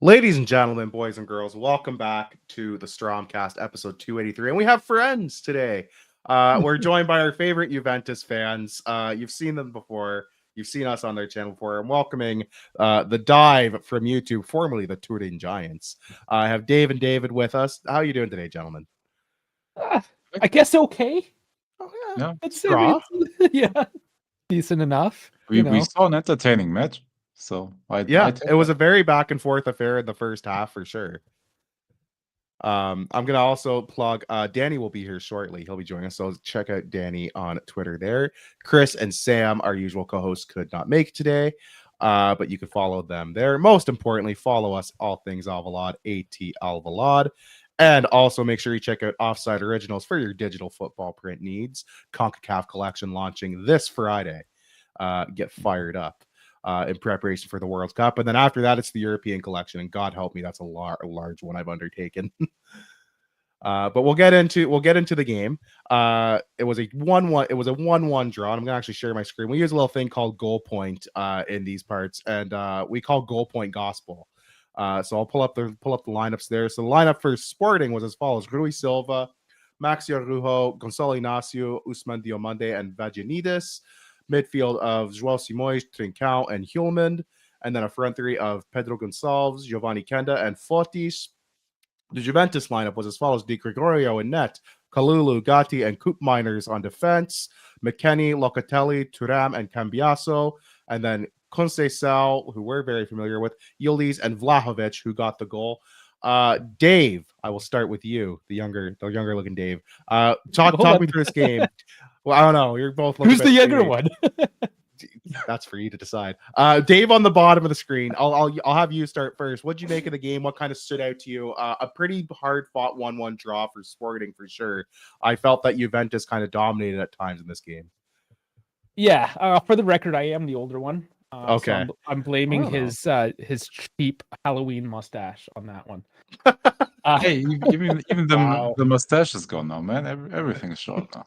Ladies and gentlemen, boys and girls, welcome back to the Strompcast episode 283. And we have friends today. We're joined by our favorite Juventus fans. You've seen them before. You've seen us on their channel before. I'm welcoming the Dive from YouTube, formerly the Turin Giants. I have Dave and David with us. How are you doing today, gentlemen? I guess okay. Oh, Yeah. I'd say Straw. yeah, decent enough. We saw an entertaining match. So It was a very back and forth affair in the first half for sure. I'm gonna also plug Danny will be here shortly. He'll be joining us. So check out Danny on Twitter there. Chris and Sam, our usual co-hosts, could not make today. But you can follow them there. Most importantly, follow us all things Alvalade, AT Alvalade. And also make sure you check out Offside Originals for your digital football print needs. CONCACAF collection launching this Friday. Get fired up. In preparation for the World Cup, and then after that, it's the European collection. And God help me, that's a large one I've undertaken. But we'll get into the game. It was a 1-1. It was a 1-1 draw. And I'm gonna actually share my screen. We use a little thing called goal point in these parts, and we call goal point gospel. So I'll pull up the lineups there. So the lineup for Sporting was as follows: Rui Silva, Maxio Rujo, Gonçalo Inácio, Usman Diomande, and Vagianidis. Midfield of João Simões, Trincão, and Hjulmand, and then a front three of Pedro Gonçalves, Giovanni Kenda, and Fotis. The Juventus lineup was as follows: Di Gregorio in net, Kalulu, Gatti, and Coop Miners on defense, McKennie, Locatelli, Thuram, and Cambiaso, and then Conceição, who we're very familiar with, Yildiz, and Vlahovic, who got the goal. Dave, I will start with you, the younger looking Dave. Talk me through this game. Well, I don't know. You're both. Who's the younger one? That's for you to decide. Dave on the bottom of the screen. I'll have you start first. What'd you make of the game? What kind of stood out to you? A pretty hard fought 1-1 draw for Sporting for sure. I felt that Juventus kind of dominated at times in this game. Yeah. For the record, I am the older one. Okay. So I'm blaming his cheap Halloween mustache on that one. Hey, even the mustache is gone now, man. Everything is short now.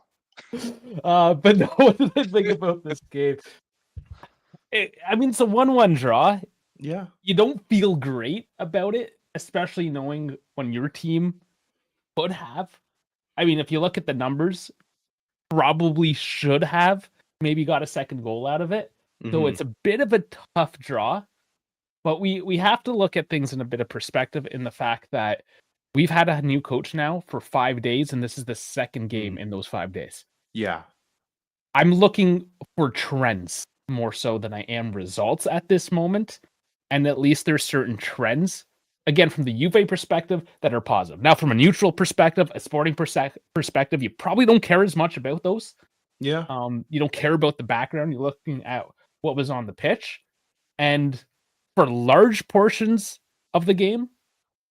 But no, what did I think about this game? It's a 1-1 draw. Yeah. You don't feel great about it, especially knowing when your team could have. If you look at the numbers, probably should have maybe got a second goal out of it. Mm-hmm. So it's a bit of a tough draw. But we have to look at things in a bit of perspective in the fact that we've had a new coach now for 5 days, and this is the second game in those 5 days. Yeah. I'm looking for trends more so than I am results at this moment. And at least there's certain trends, again, from the Juve perspective, that are positive. Now, from a neutral perspective, a Sporting perspective, you probably don't care as much about those. Yeah. You don't care about the background. You're looking at what was on the pitch. And for large portions of the game,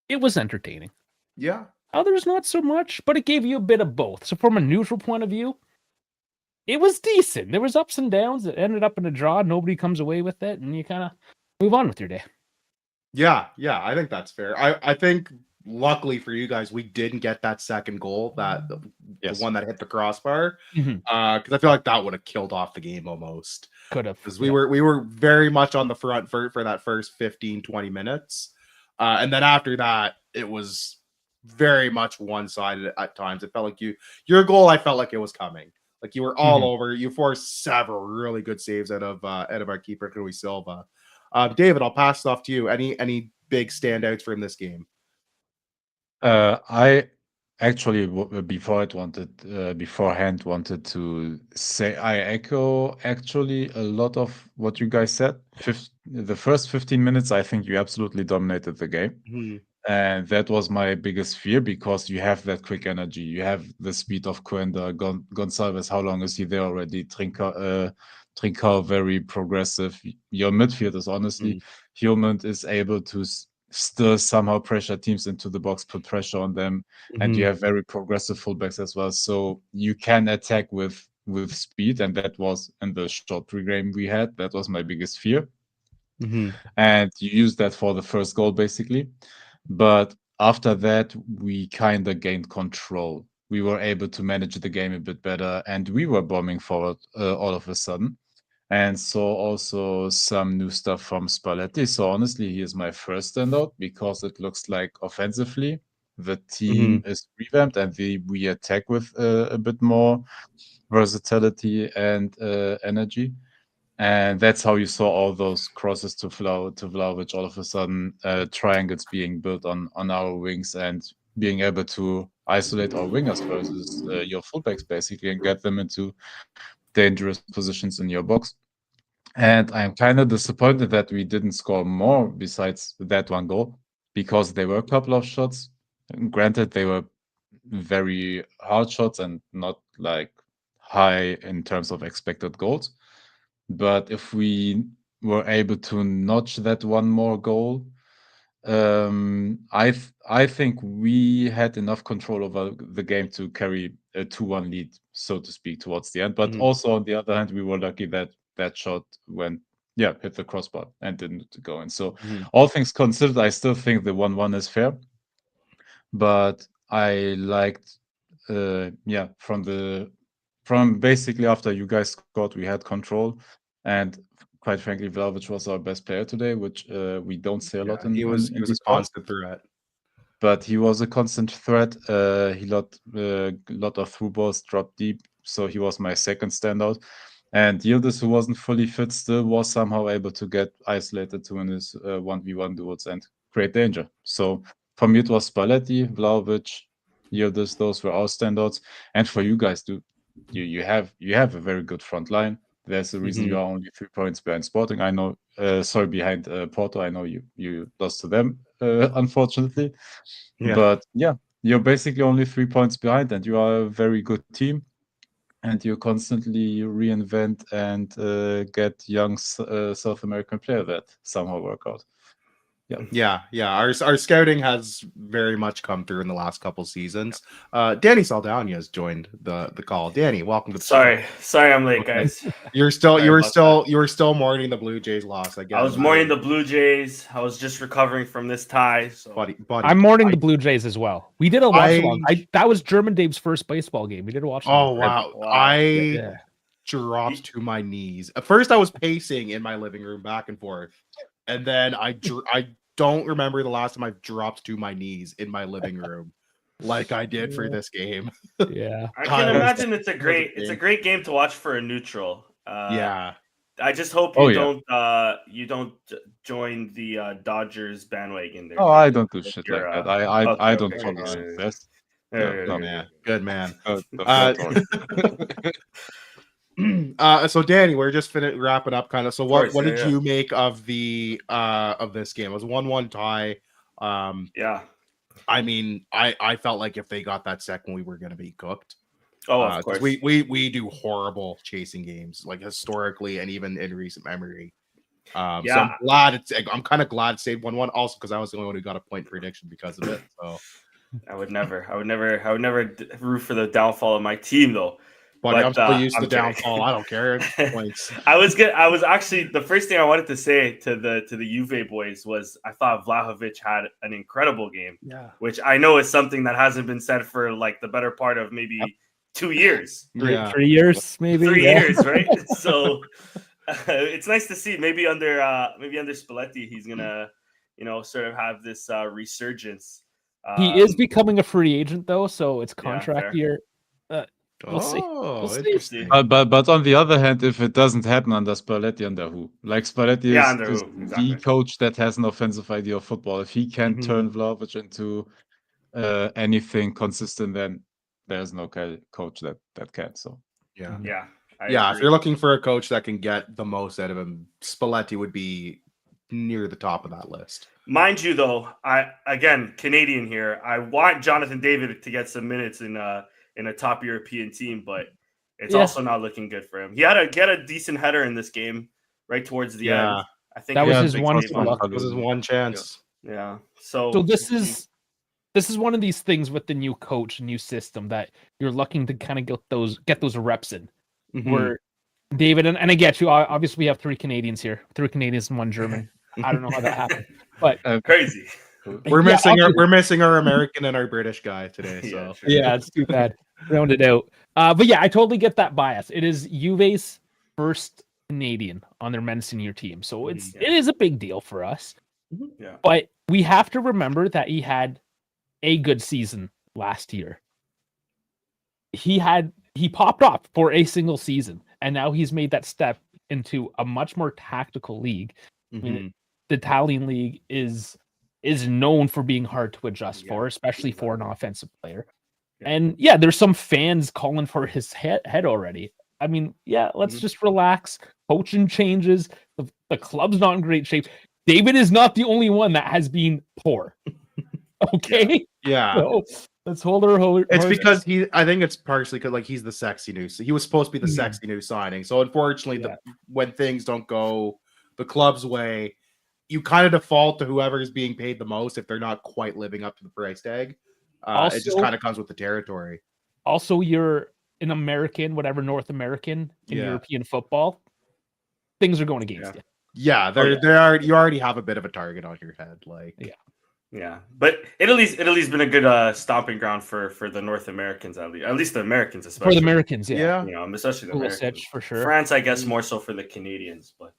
it was entertaining. Yeah. Others not so much, but it gave you a bit of both. So from a neutral point of view, it was decent. There was ups and downs. It ended up in a draw. Nobody comes away with it, and you kind of move on with your day. Yeah, I think that's fair. I think luckily for you guys, we didn't get that second goal, the one that hit the crossbar, because I feel like that would have killed off the game almost. Could have, because we were very much on the front for that first 15-20 minutes, and then after that, it was very much one-sided at times. It felt like your goal. I felt like it was coming. Like you were all over. You forced several really good saves out of our keeper Rui Silva. David, I'll pass it off to you. Any big standouts from this game? I actually beforehand wanted to say I echo actually a lot of what you guys said. The first 15 minutes, I think you absolutely dominated the game. Mm-hmm. And that was my biggest fear, because you have that quick energy. You have the speed of Coenda, Gonçalves. How long is he there already? Trincão, very progressive. Your midfield is honestly, Hjulmand is able to still somehow pressure teams into the box, put pressure on them. And you have very progressive fullbacks as well. So you can attack with speed. And that was in the short pre-game we had. That was my biggest fear. And you use that for the first goal, basically. But after that, we kind of gained control. We were able to manage the game a bit better, and we were bombing forward all of a sudden. and saw also some new stuff from Spalletti. So honestly, he is my first standout because it looks like offensively the team is revamped and we attack with a bit more versatility and energy. And that's how you saw all those crosses to Vlahovic, all of a sudden triangles being built on our wings and being able to isolate our wingers versus your fullbacks basically and get them into dangerous positions in your box. And I'm kind of disappointed that we didn't score more besides that one goal because there were a couple of shots. Granted, they were very hard shots and not like high in terms of expected goals. But if we were able to notch that one more goal, I think we had enough control over the game to carry a 2-1 lead, so to speak, towards the end. But also on the other hand, we were lucky that that shot hit the crossbar and didn't go in. So all things considered, I still think the 1-1 is fair. But I liked, from basically after you guys scored, we had control, and quite frankly, Vlahovic was our best player today, which we don't say a lot in. He was a constant threat. But he was a constant threat. He lot of through balls, dropped deep, so he was my second standout. And Yildiz, who wasn't fully fit, still was somehow able to get isolated to in his 1v1 duels and create danger. So for me, it was Spalletti, Vlahovic, Yildiz. Those were our standouts. And for you guys, you have a very good front line. There's a reason you are only 3 points behind Sporting. I know, behind Porto. I know you lost to them, unfortunately. Yeah. But yeah, you're basically only 3 points behind, and you are a very good team. And you constantly reinvent and get young South American player that somehow work out. Yeah. Our scouting has very much come through in the last couple seasons. Danny Saldana has joined the call. Danny, welcome to the Sorry, I'm late, guys. You were still mourning the Blue Jays loss. I was mourning the Blue Jays. I was just recovering from this tie. So. Buddy, I'm mourning the Blue Jays as well. We did a watch along. That was German Dave's first baseball game. We did a watch along. Oh wow! I dropped to my knees. At first, I was pacing in my living room back and forth. And then I don't remember the last time I've dropped to my knees in my living room like I did for this game. Yeah, I can imagine it's a great game to watch for a neutral. Yeah, I just hope you don't join the Dodgers bandwagon. Oh, I don't do shit like that. I don't follow success. Good man. So Danny, we're just wrapping up kind of. So what did you make of the of this game? It was 1-1 tie. I mean, I felt like if they got that second, we were going to be cooked. Oh, of course. We do horrible chasing games, like historically and even in recent memory. So I'm glad I'm kind of glad it stayed 1-1. Also, because I was the only one who got a point prediction because of it. So I would never root for the downfall of my team, though. But I'm still used to downfall. I don't care. Points. I was actually the first thing I wanted to say to the Juve boys was I thought Vlahovic had an incredible game. Yeah. Which I know is something that hasn't been said for like the better part of maybe 2 years. 3 years, maybe 3 years, right? So it's nice to see. Maybe under Spalletti, he's gonna sort of have this resurgence. He is becoming a free agent though, so it's contract year. We'll see. But on the other hand, if it doesn't happen under Spalletti, under who? Like Spalletti is the coach that has an offensive idea of football. If he can turn Vlahovic into anything consistent, then there's no coach that can. So if you're looking for a coach that can get the most out of him, Spalletti would be near the top of that list. Mind you, though, again Canadian here. I want Jonathan David to get some minutes in a top European team, but it's also not looking good for him. He had a decent header in this game right towards the end. I think that was his one. That was his one chance. Yeah. So this is one of these things with the new coach, new system that you're looking to kind of get those reps in. Where David and I get you. Obviously, we have 3 Canadians here, 3 Canadians and 1 German. I don't know how that happened, but crazy. We're missing our American and our British guy today. So it's too bad. Round it out. But yeah, I totally get that bias. It is Juve's first Canadian on their men's senior team. So it Yeah. is a big deal for us. Yeah. But we have to remember that he had a good season last year. He popped off for a single season, and now he's made that step into a much more tactical league. I mean, the Italian league is known for being hard to adjust for, especially for an offensive player. Yeah. And yeah, there's some fans calling for his head already. I mean, yeah, let's just relax. Coaching changes. The club's not in great shape. David is not the only one that has been poor. Okay? Yeah. So, let's hold our It's because I think it's partially because like he's the sexy new. He was supposed to be the sexy new signing. So unfortunately, when things don't go the club's way, you kind of default to whoever is being paid the most if they're not quite living up to the price tag. It just kind of comes with the territory. Also, you're an American, whatever, North American in European football. Things are going against you. Yeah, you already have a bit of a target on your head. Like, yeah, but Italy's been a good stomping ground for the North Americans, at least the Americans, especially for the Americans. Yeah, you know, especially the Americans for sure. France, I guess, more so for the Canadians, but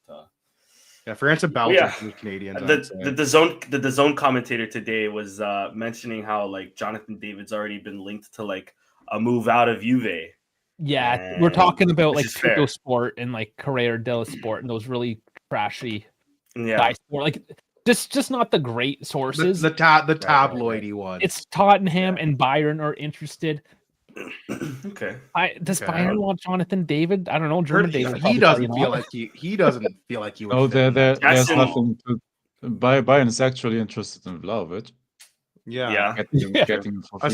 yeah, France and Belgium for the Canadians. The zone commentator today was mentioning how like Jonathan David's already been linked to like a move out of Juve. Yeah, we're talking about like Tutto Sport and like Corriere dello Sport and those really trashy sport. Like just not the great sources. The tabloidy one. It's Tottenham and Bayern are interested. Okay. Does Bayern want Jonathan David? I don't know. German David. He doesn't feel like he doesn't feel like he would. No, there's nothing to. Bayern is actually interested in Vlahovic. Yeah. Getting I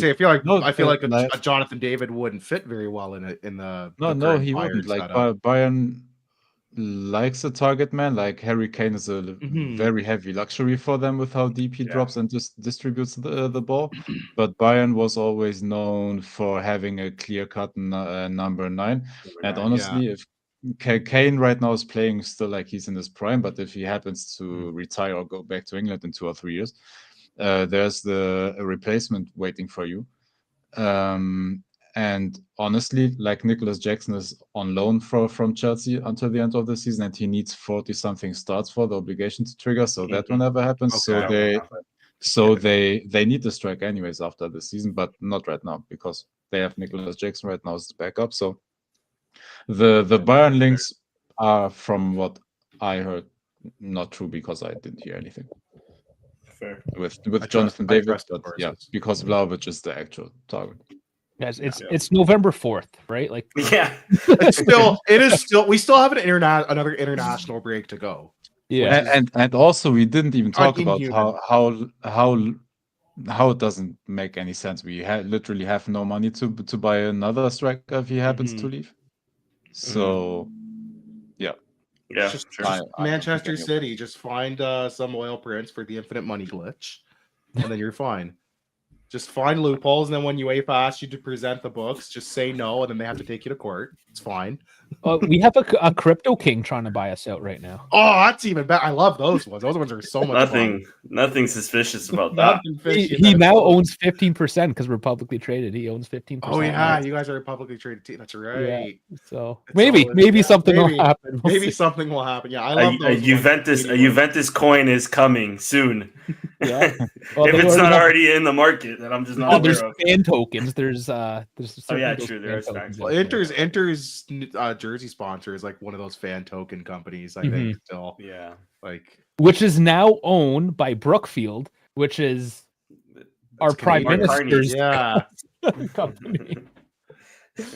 feel like a Jonathan David wouldn't fit very well in the. No, he wouldn't. Like Bayern likes a target man. Like Harry Kane is a very heavy luxury for them with how deep he drops and just distributes the ball. But Bayern was always known for having a clear-cut number 9. And honestly, if Kane right now is playing still like he's in his prime, but if he happens to retire or go back to England in 2 or 3 years, there's a replacement waiting for you. And honestly, like Nicholas Jackson is on loan from Chelsea until the end of the season, and he needs 40-something starts for the obligation to trigger. So that will never happen. Okay, they need the strike anyways after the season, but not right now because they have Nicholas Jackson right now as the backup. So the Bayern links are, from what I heard, not true because I didn't hear anything. Fair. With Jonathan David, but because Vlahovic is the actual target. Guys, it's November 4th, right? Like, it is still. We still have another international break to go. Yeah, and also we didn't even talk about how it doesn't make any sense. We literally have no money to buy another striker if he happens to leave. So, just Manchester City. Just find some oil prints for the infinite money glitch, and then you're fine. Just find loopholes, and then when UEFA asks you to present the books, just say no, and then they have to take you to court. It's fine. We have a crypto king trying to buy us out right now. Oh, that's even better. I love those ones. Those ones are so much fun. Nothing suspicious about that. He now owns 15% because we're publicly traded. He owns 15%. Oh yeah, you guys are a publicly traded team. That's right. Yeah. So maybe something will happen. Maybe something will happen. Yeah, I love those. A Juventus coin is coming soon. Yeah. Well, if it's not already in the market, then I'm just not. There's fan tokens. There's true. There is fan tokens. Inter's jersey sponsor is like one of those fan token companies. I think still. Yeah. Like, which is now owned by Brookfield, which is our prime minister's company.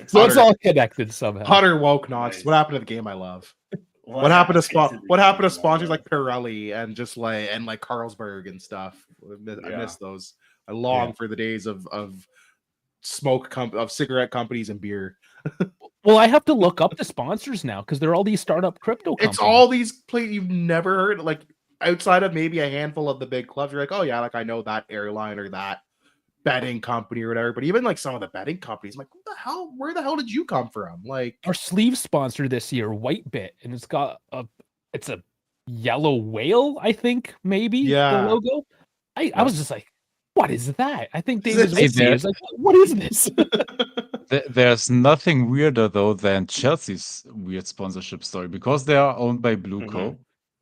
So it's all connected somehow. Hutter woke nonsense. What happened to the game I love? What happened to sponsors like Pirelli and just like Carlsberg and stuff? I miss those. I long for the days of cigarette companies and beer. Well, I have to look up the sponsors now because they're all these startup crypto companies. It's all these places you've never heard, like outside of maybe a handful of the big clubs. You're like, oh yeah, like I know that airline or that betting company or whatever. But even like some of the betting companies, I'm like, what the hell? Where the hell did you come from? Like our sleeve sponsor this year, Whitebit, and it's got it's a yellow whale, I think maybe. The logo. I was just like, what is that? I think David Hey, Wilson is like, what is this? There's nothing weirder though than Chelsea's weird sponsorship story because they are owned by Blueco.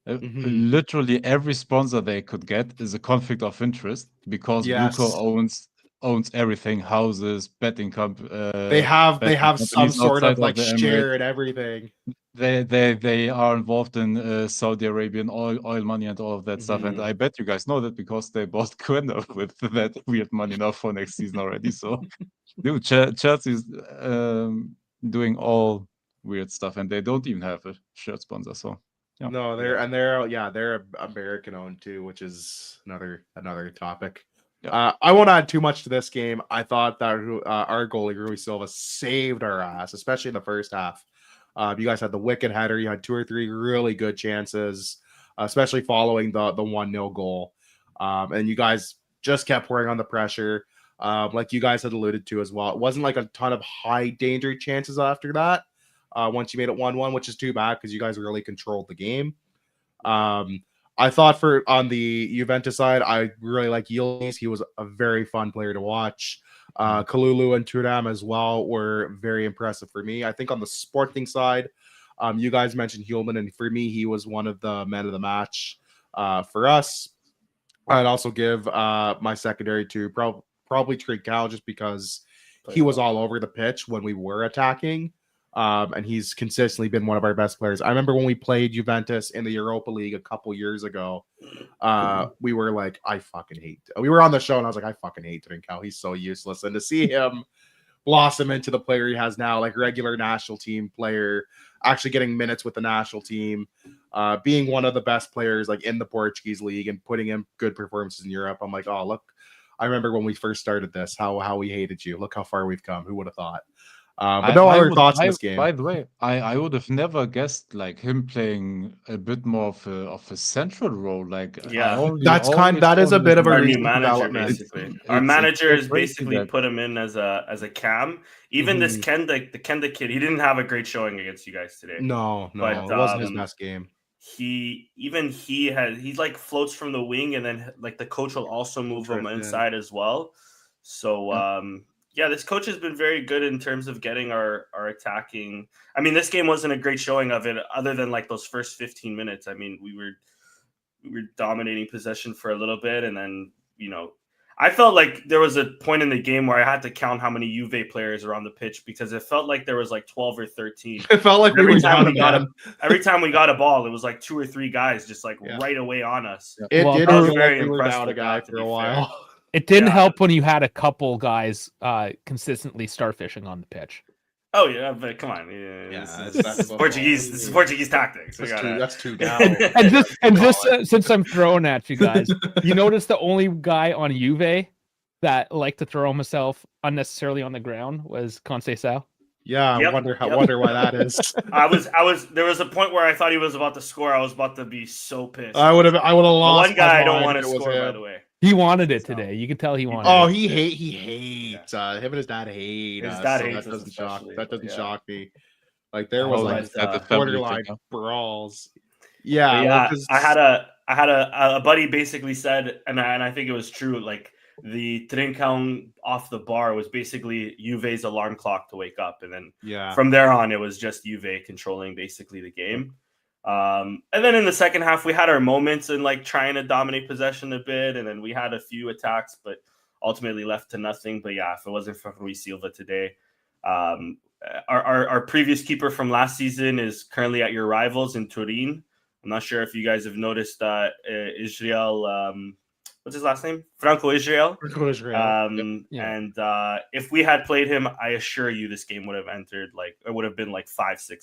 Literally every sponsor they could get is a conflict of interest because Blueco owns everything, houses, betting they have some companies sort outside of like the share Emirates. and everything. They are involved in Saudi Arabian oil money and all of that stuff. And I bet you guys know that because they bought Quenda with that weird money now for next season already. So, dude, Chelsea's doing all weird stuff, and they don't even have a shirt sponsor. So, yeah. No, they're American owned too, which is another topic. Yeah. I won't add too much to this game. I thought that our goalie Rui Silva saved our ass, especially in the first half. You guys had the wicked header. You had 2 or 3 really good chances, especially following the 1-0 goal. And you guys just kept pouring on the pressure, like you guys had alluded to as well. It wasn't like a ton of high danger chances after that. Once you made it 1-1, which is too bad because you guys really controlled the game. I thought on the Juventus side, I really like Yildiz. He was a very fun player to watch. Kalulu and Thuram as well were very impressive for me. I think on the Sporting side, you guys mentioned Hulman, and for me, he was one of the men of the match for us. I'd also give my secondary to probably Trincao just because he was all over the pitch when we were attacking. And he's consistently been one of our best players. I remember when we played Juventus in the Europa League a couple years ago, we were like, we were on the show and I was like, I fucking hate Trincao. He's so useless. And to see him blossom into the player he has now, like regular national team player, actually getting minutes with the national team, being one of the best players like in the Portuguese league and putting in good performances in Europe. I'm like, oh, look, I remember when we first started this, how we hated you. Look how far we've come. Who would have thought? But no other thoughts in this game. By the way, I would have never guessed like him playing a bit more of a central role. Like that is a bit of a new manager. Basically, our manager has basically put him in as a cam. Even this Kenda kid, he didn't have a great showing against you guys today. No, but it wasn't his best game. He like floats from the wing, and then like the coach will also move him inside as well. So yeah, this coach has been very good in terms of getting our attacking. I mean, this game wasn't a great showing of it, other than like those first 15 minutes. I mean, we were dominating possession for a little bit, and then I felt like there was a point in the game where I had to count how many Juve players were on the pitch because it felt like there was like 12 or 13. It felt like every time we got a ball, it was like 2 or 3 guys just like right away on us. It did feel very impressed with a guy for a while. Fair. It didn't help when you had a couple guys consistently starfishing on the pitch. Oh yeah, but come on, this is Portuguese. This is Portuguese tactics. That's too down. and just since I'm throwing at you guys, you notice the only guy on Juve that liked to throw himself unnecessarily on the ground was Conceição. Yeah, I wonder why that is. There was a point where I thought he was about to score. I was about to be so pissed. I would have lost. One guy I don't want to score, by the way. He wanted it today. You can tell he wanted it. Oh, he hates. Him and his dad hate. His dad hates. That doesn't shock me. Like there was like borderline brawls. Yeah. I had a buddy basically said, and I think it was true. Like the Trincão off the bar was basically Juve's alarm clock to wake up, and then from there on it was just Juve controlling basically the game. And then in the second half, we had our moments in like trying to dominate possession a bit, and then we had a few attacks, but ultimately left to nothing. But yeah, if it wasn't for Rui Silva today, our previous keeper from last season is currently at your rivals in Turin. I'm not sure if you guys have noticed Israel. What's his last name? Franco Israel. And if we had played him, I assure you, this game would have would have been like 5-6-1.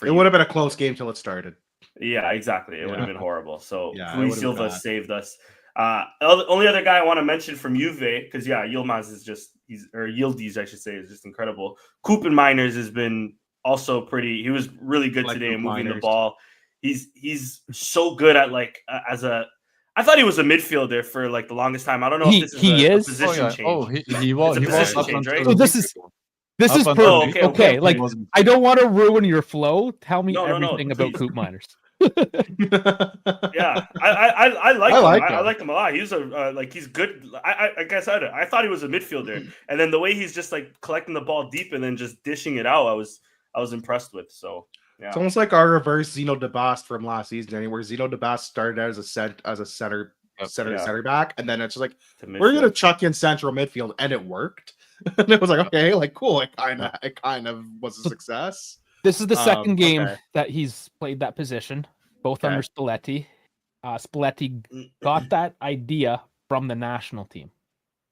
It would have been a close game till it started. Yeah, exactly. It would have been horrible. So Rui Silva saved us. The only other guy I want to mention from Juve, because Yilmaz is Yildiz, I should say, is just incredible. Koopmeiners has been also pretty. He was really good today in moving the ball. He's so good at I thought he was a midfielder for like the longest time. I don't know if this is a position change. Oh, he was. It's a position change, right? So this is perfect. Okay. Like I don't want to ruin your flow. Tell me everything about Koopmeiners. Yeah, I like I him. like I him. like him a lot. He's he's good. Like I said, I thought he was a midfielder, and then the way he's just like collecting the ball deep and then just dishing it out, I was impressed with. So It's yeah, almost like our reverse Zeno DeBast from last season, where Zeno DeBast started out as a center Yep. center back, and then it's just like to we're gonna midfield. chuck in central midfield, and it worked. And it was like, okay, like cool. It kind of was a success. This is the second game okay. that he's played that position, both under Okay. Spalletti. Spalletti Mm, got that idea from the national team.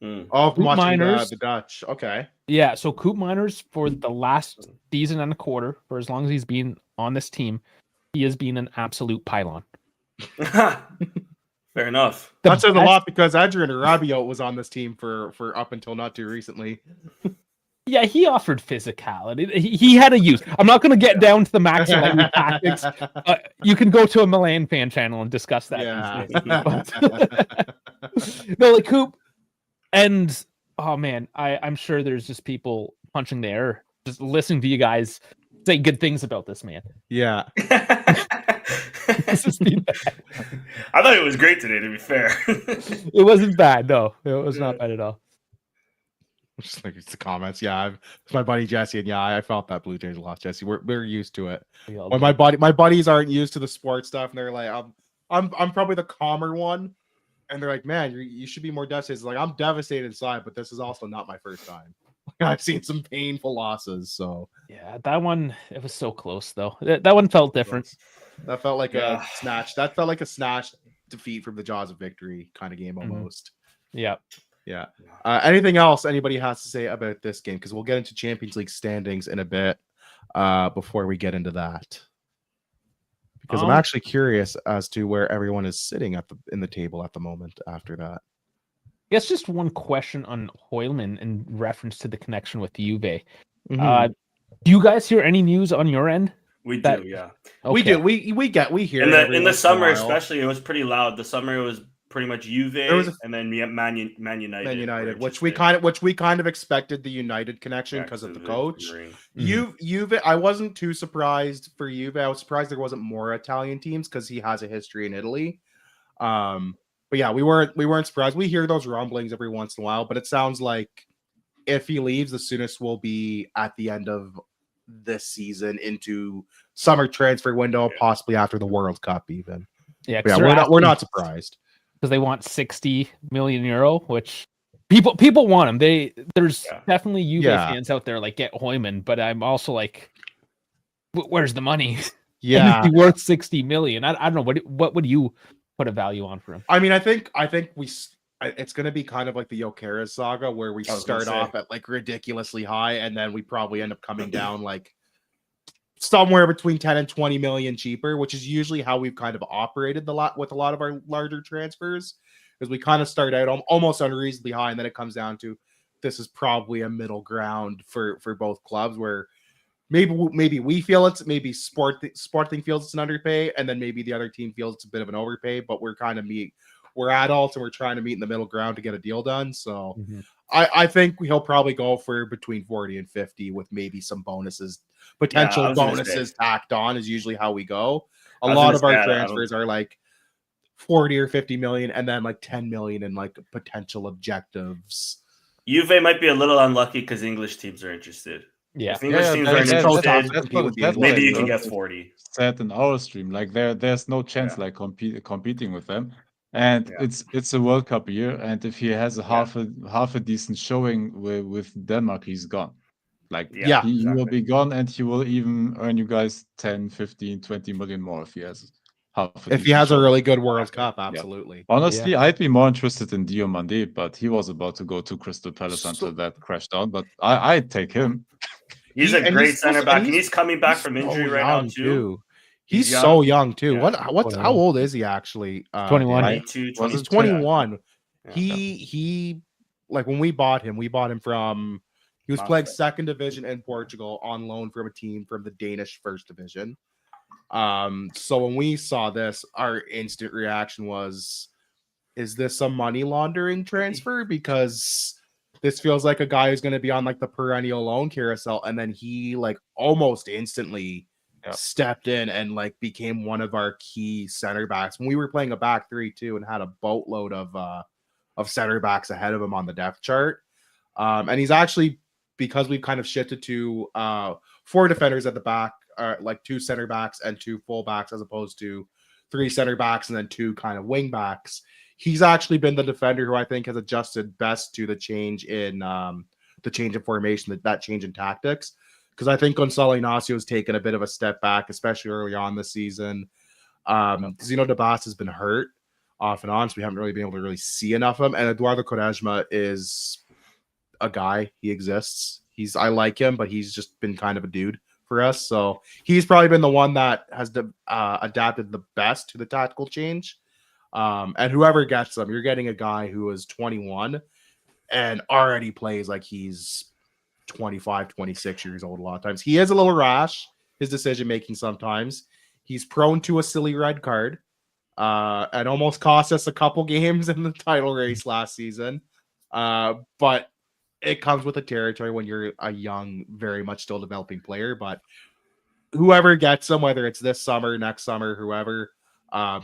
mm. Oh, from Coop watching Miners. the Dutch. Okay. Yeah, so Coop Miners for the last season and a quarter, for as long as he's been on this team, he has been an absolute pylon. Fair enough. The That says a best- lot because Adrian Rabiot was on this team for up until not too recently. Yeah, he offered physicality. He had a use. I'm not going to get down to the Maxiletti tactics. You can go to a Milan fan channel and discuss that. Yeah. No, like Coop, and oh man, I'm sure there's just people punching the air, just listening to you guys say good things about this man. Yeah. This has been bad. I thought it was great today. To be fair, It wasn't bad. No, it was not bad at all. Just like it's the comments. Yeah, it's my buddy Jesse, and yeah, I felt that Blue Jays lost. Jesse, we're used to it. When my buddies aren't used to the sports stuff, and they're like, I'm probably the calmer one, and they're like, man, you should be more devastated. It's like I'm devastated inside, but this is also not my first time. I've seen some painful losses, so Yeah, that one, it was so close though. That one felt different. that felt like Yeah. a snatch. That felt like a snatch defeat from the jaws of victory kind of game almost. Yeah. Yeah. Anything else anybody has to say about this game? Because we'll get into Champions League standings in a bit before we get into that. Because I'm actually curious as to where everyone is sitting in the table at the moment after that. Guess just one question on Hoylman in reference to the connection with Juve. Mhm. Do you guys hear any news on your end? we do. That- Yeah, We Okay. do. We hear in it every the once in a summer, while. especially, it was pretty loud. The summer it was pretty much Juve, was and then Man United. Man United, were which we interested. kind of expected the United connection Yeah, because of the the coach. ring. Juve, I wasn't too surprised for Juve. I was surprised there wasn't more Italian teams because he has a history in Italy. But yeah, we weren't surprised. We hear those rumblings every once in a while, but it sounds like if he leaves, the soonest will be at the end of this season into summer transfer window, possibly after the World Cup, even. Yeah, But yeah, we're not surprised because they want 60 million euro, which people want him. There's definitely Juve fans out there like get Hoyman, but I'm also like, where's the money? Yeah, And is he worth 60 million? I don't know. What would you put a value on for him? I mean, I think it's going to be kind of like the Jokeres saga where we start off at like ridiculously high and then we probably end up coming down like somewhere between 10 and 20 million cheaper, which is usually how we've kind of operated with a lot of our larger transfers, because we kind of start out almost unreasonably high and then it comes down to this is probably a middle ground for both clubs where maybe we feel maybe Sporting feels it's an underpay, and then maybe the other team feels it's a bit of an overpay, but we're adults and we're trying to meet in the middle ground to get a deal done. So I think he'll probably go for between 40 and 50 with maybe some potential bonuses tacked on is usually how we go. A lot of our transfers are like 40 or 50 million and then like 10 million in like potential objectives. Juve might be a little unlucky because English teams are interested. Yeah, if English teams are interested, maybe you can get 40. Said in our stream, like there's no chance like competing with them, and it's a World Cup year, and if he has a half a decent showing with Denmark, he's gone. Like he will be gone, and he will even earn you guys 10, 15, 20 million more if he has if he has a really good World Cup. Absolutely. Honestly, I'd be more interested in Diomande, but he was about to go to Crystal Palace until that crashed down. But I'd take him. He's a great center back, and he's coming back from injury right now too. He's so young too. How old is he actually? 21. Right? He's 21. He like when we bought him from he was playing second division in Portugal on loan from a team from the Danish first division. So when we saw this, our instant reaction was, is this a money laundering transfer? Because this feels like a guy who's going to be on like the perennial loan carousel, and then he like almost instantly stepped in and like became one of our key center backs when we were playing a back 3-2 and had a boatload of center backs ahead of him on the depth chart. And he's actually, because we've kind of shifted to 4 defenders at the back, like 2 center backs and 2 full backs, as opposed to 3 center backs and then 2 kind of wing backs. He's actually been the defender who I think has adjusted best to the change in formation, that change in tactics. Because I think Gonzalo Ignacio has taken a bit of a step back, especially early on this season. Zeno Dabas has been hurt off and on, so we haven't really been able to really see enough of him. And Eduardo Quaresma is a guy. He exists. I like him, but he's just been kind of a dude for us. So he's probably been the one that has adapted the best to the tactical change. And whoever gets them, you're getting a guy who is 21 and already plays like he's 25, 26 years old a lot of times. He is a little rash, his decision making sometimes. He's prone to a silly red card and almost cost us a couple games in the title race last season. But it comes with the territory when you're a young, very much still developing player. But whoever gets him, whether it's this summer, next summer, whoever,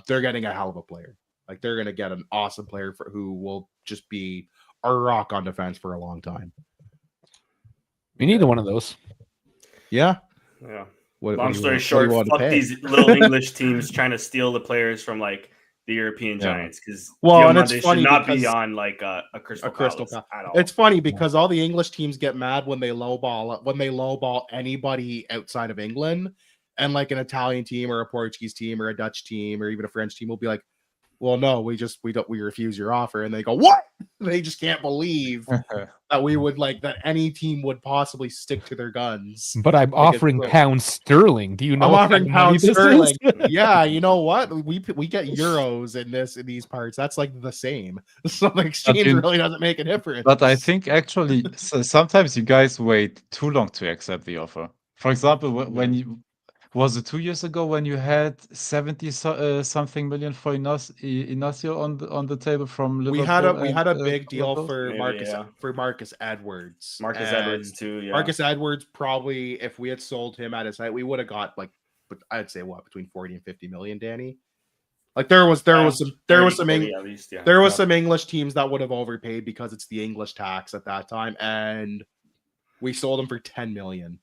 they're getting a hell of a player. Like, they're going to get an awesome player who will just be a rock on defense for a long time. We need one of those. Yeah. Long story short, fuck these little English teams trying to steal the players from like the European giants, because they should not be on like a Crystal Palace at all. It's funny because all the English teams get mad when they lowball anybody outside of England, and like an Italian team or a Portuguese team or a Dutch team or even a French team will be like, well, no, we refuse your offer. And they go, what? They just can't believe that we would that any team would possibly stick to their guns. But I'm offering pounds sterling. Do you know? I'm offering pounds sterling. Yeah, you know what? We get euros in these parts. That's like the same. So the exchange really doesn't make a difference. But I think actually sometimes you guys wait too long to accept the offer. For example, when you was it 2 years ago when you had 70 something million for Ignacio on the table from Liverpool? We had a big deal for Marcus Edwards. Edwards too. Yeah. Marcus Edwards, probably if we had sold him at his height, we would have got I'd say between 40 and 50 million, Danny. Like there was some English teams that would have overpaid because it's the English tax at that time, and we sold him for 10 million.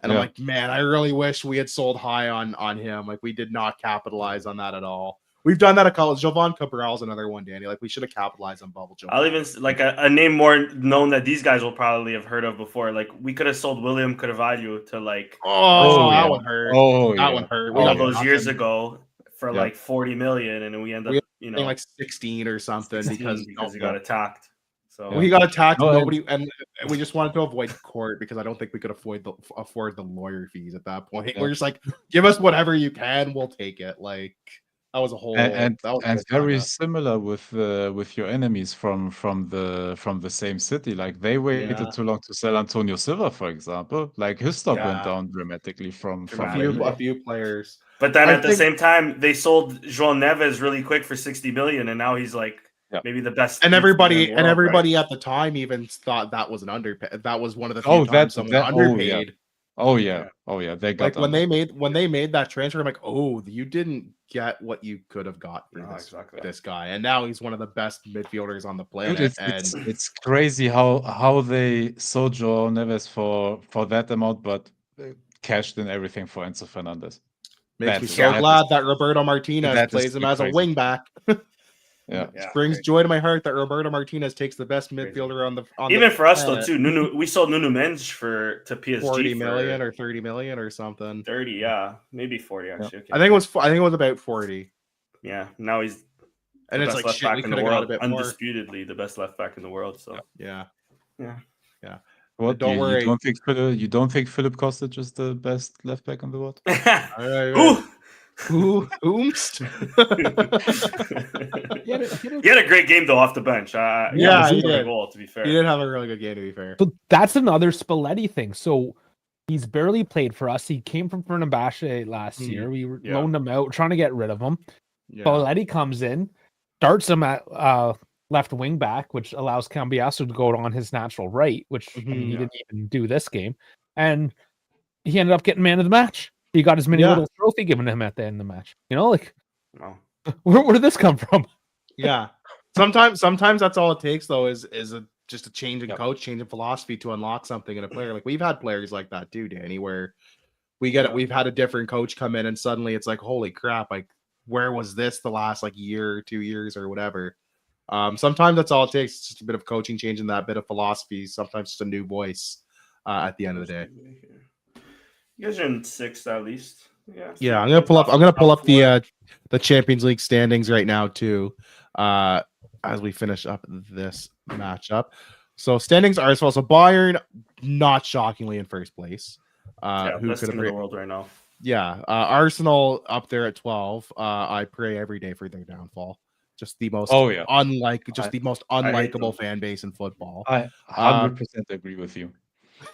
And I'm like, man, I really wish we had sold high on him. Like, we did not capitalize on that at all. We've done that a couple. Jovan Cabral's another one, Danny. Like, we should have capitalized on Bubble Jovan. I'll even a name more known that these guys will probably have heard of before. Like, we could have sold William Carvalho to that one hurt. That one hurt. All those years ago for like 40 million, and then we end up like 16 or something because he got attacked. So he got attacked. And we just wanted to avoid court because I don't think we could afford the lawyer fees at that point. We're just like, give us whatever you can, we'll take it. Like, that was a whole and very similar with your enemies from the same city. Like, they waited too long to sell Antonio Silva, for example. Like, his stock went down dramatically from a few players. But then at the same time, they sold João Neves really quick for 60 million, and now he's like maybe the best. And everybody at the time even thought that was an underpay. That was one of the few times someone underpaid. Oh yeah. They got when they made that transfer. I'm like, you didn't get what you could have got for this guy, and now he's one of the best midfielders on the planet. Dude, it's crazy how they sold João Neves for that amount, but cashed in everything for Enzo Fernandez. Makes me so glad that Roberto Martinez plays him as a wing back. Brings joy to my heart that Roberto Martinez takes the best midfielder on even for us though too. We sold Nuno Mendes to PSG 40 million or 30 million or something. 30, maybe 40 actually. Okay. I think it was about 40. Yeah, now he's and it's best like left back in the world, undisputedly the best left back in the world. So yeah. What, don't worry. You don't think Philip Kostic is the best left back in the world? Oomst. He had a great game though off the bench. He did. Goal, to be fair, he did have a really good game. To be fair, so that's another Spalletti thing. So he's barely played for us. He came from Fenerbahce last year. We loaned him out, trying to get rid of him. Spalletti comes in, starts him at left wing back, which allows Cambiasso to go on his natural right, which he didn't even do this game, and he ended up getting man of the match. He got his mini Yeah. little trophy given to him at the end of the match. You know, like No. where did this come from? Yeah. Sometimes that's all it takes though is just a change in coach, change in philosophy to unlock something in a player. Like we've had players like that too, Danny, where we've had a different coach come in and suddenly it's like, holy crap, like where was this the last like year or 2 years or whatever. Sometimes that's all it takes. It's just a bit of coaching change and that bit of philosophy, sometimes just a new voice at the end of the day. You guys are in 6th at least. Yeah, I'm gonna pull up the Champions League standings right now too, as we finish up this matchup. So standings are as well. So Bayern, not shockingly, in first place. Who best could team have? in the world right now. Yeah, Arsenal up there at 12. I pray every day for their downfall. Just the most the most unlikable fan base in football. I 100% agree with you.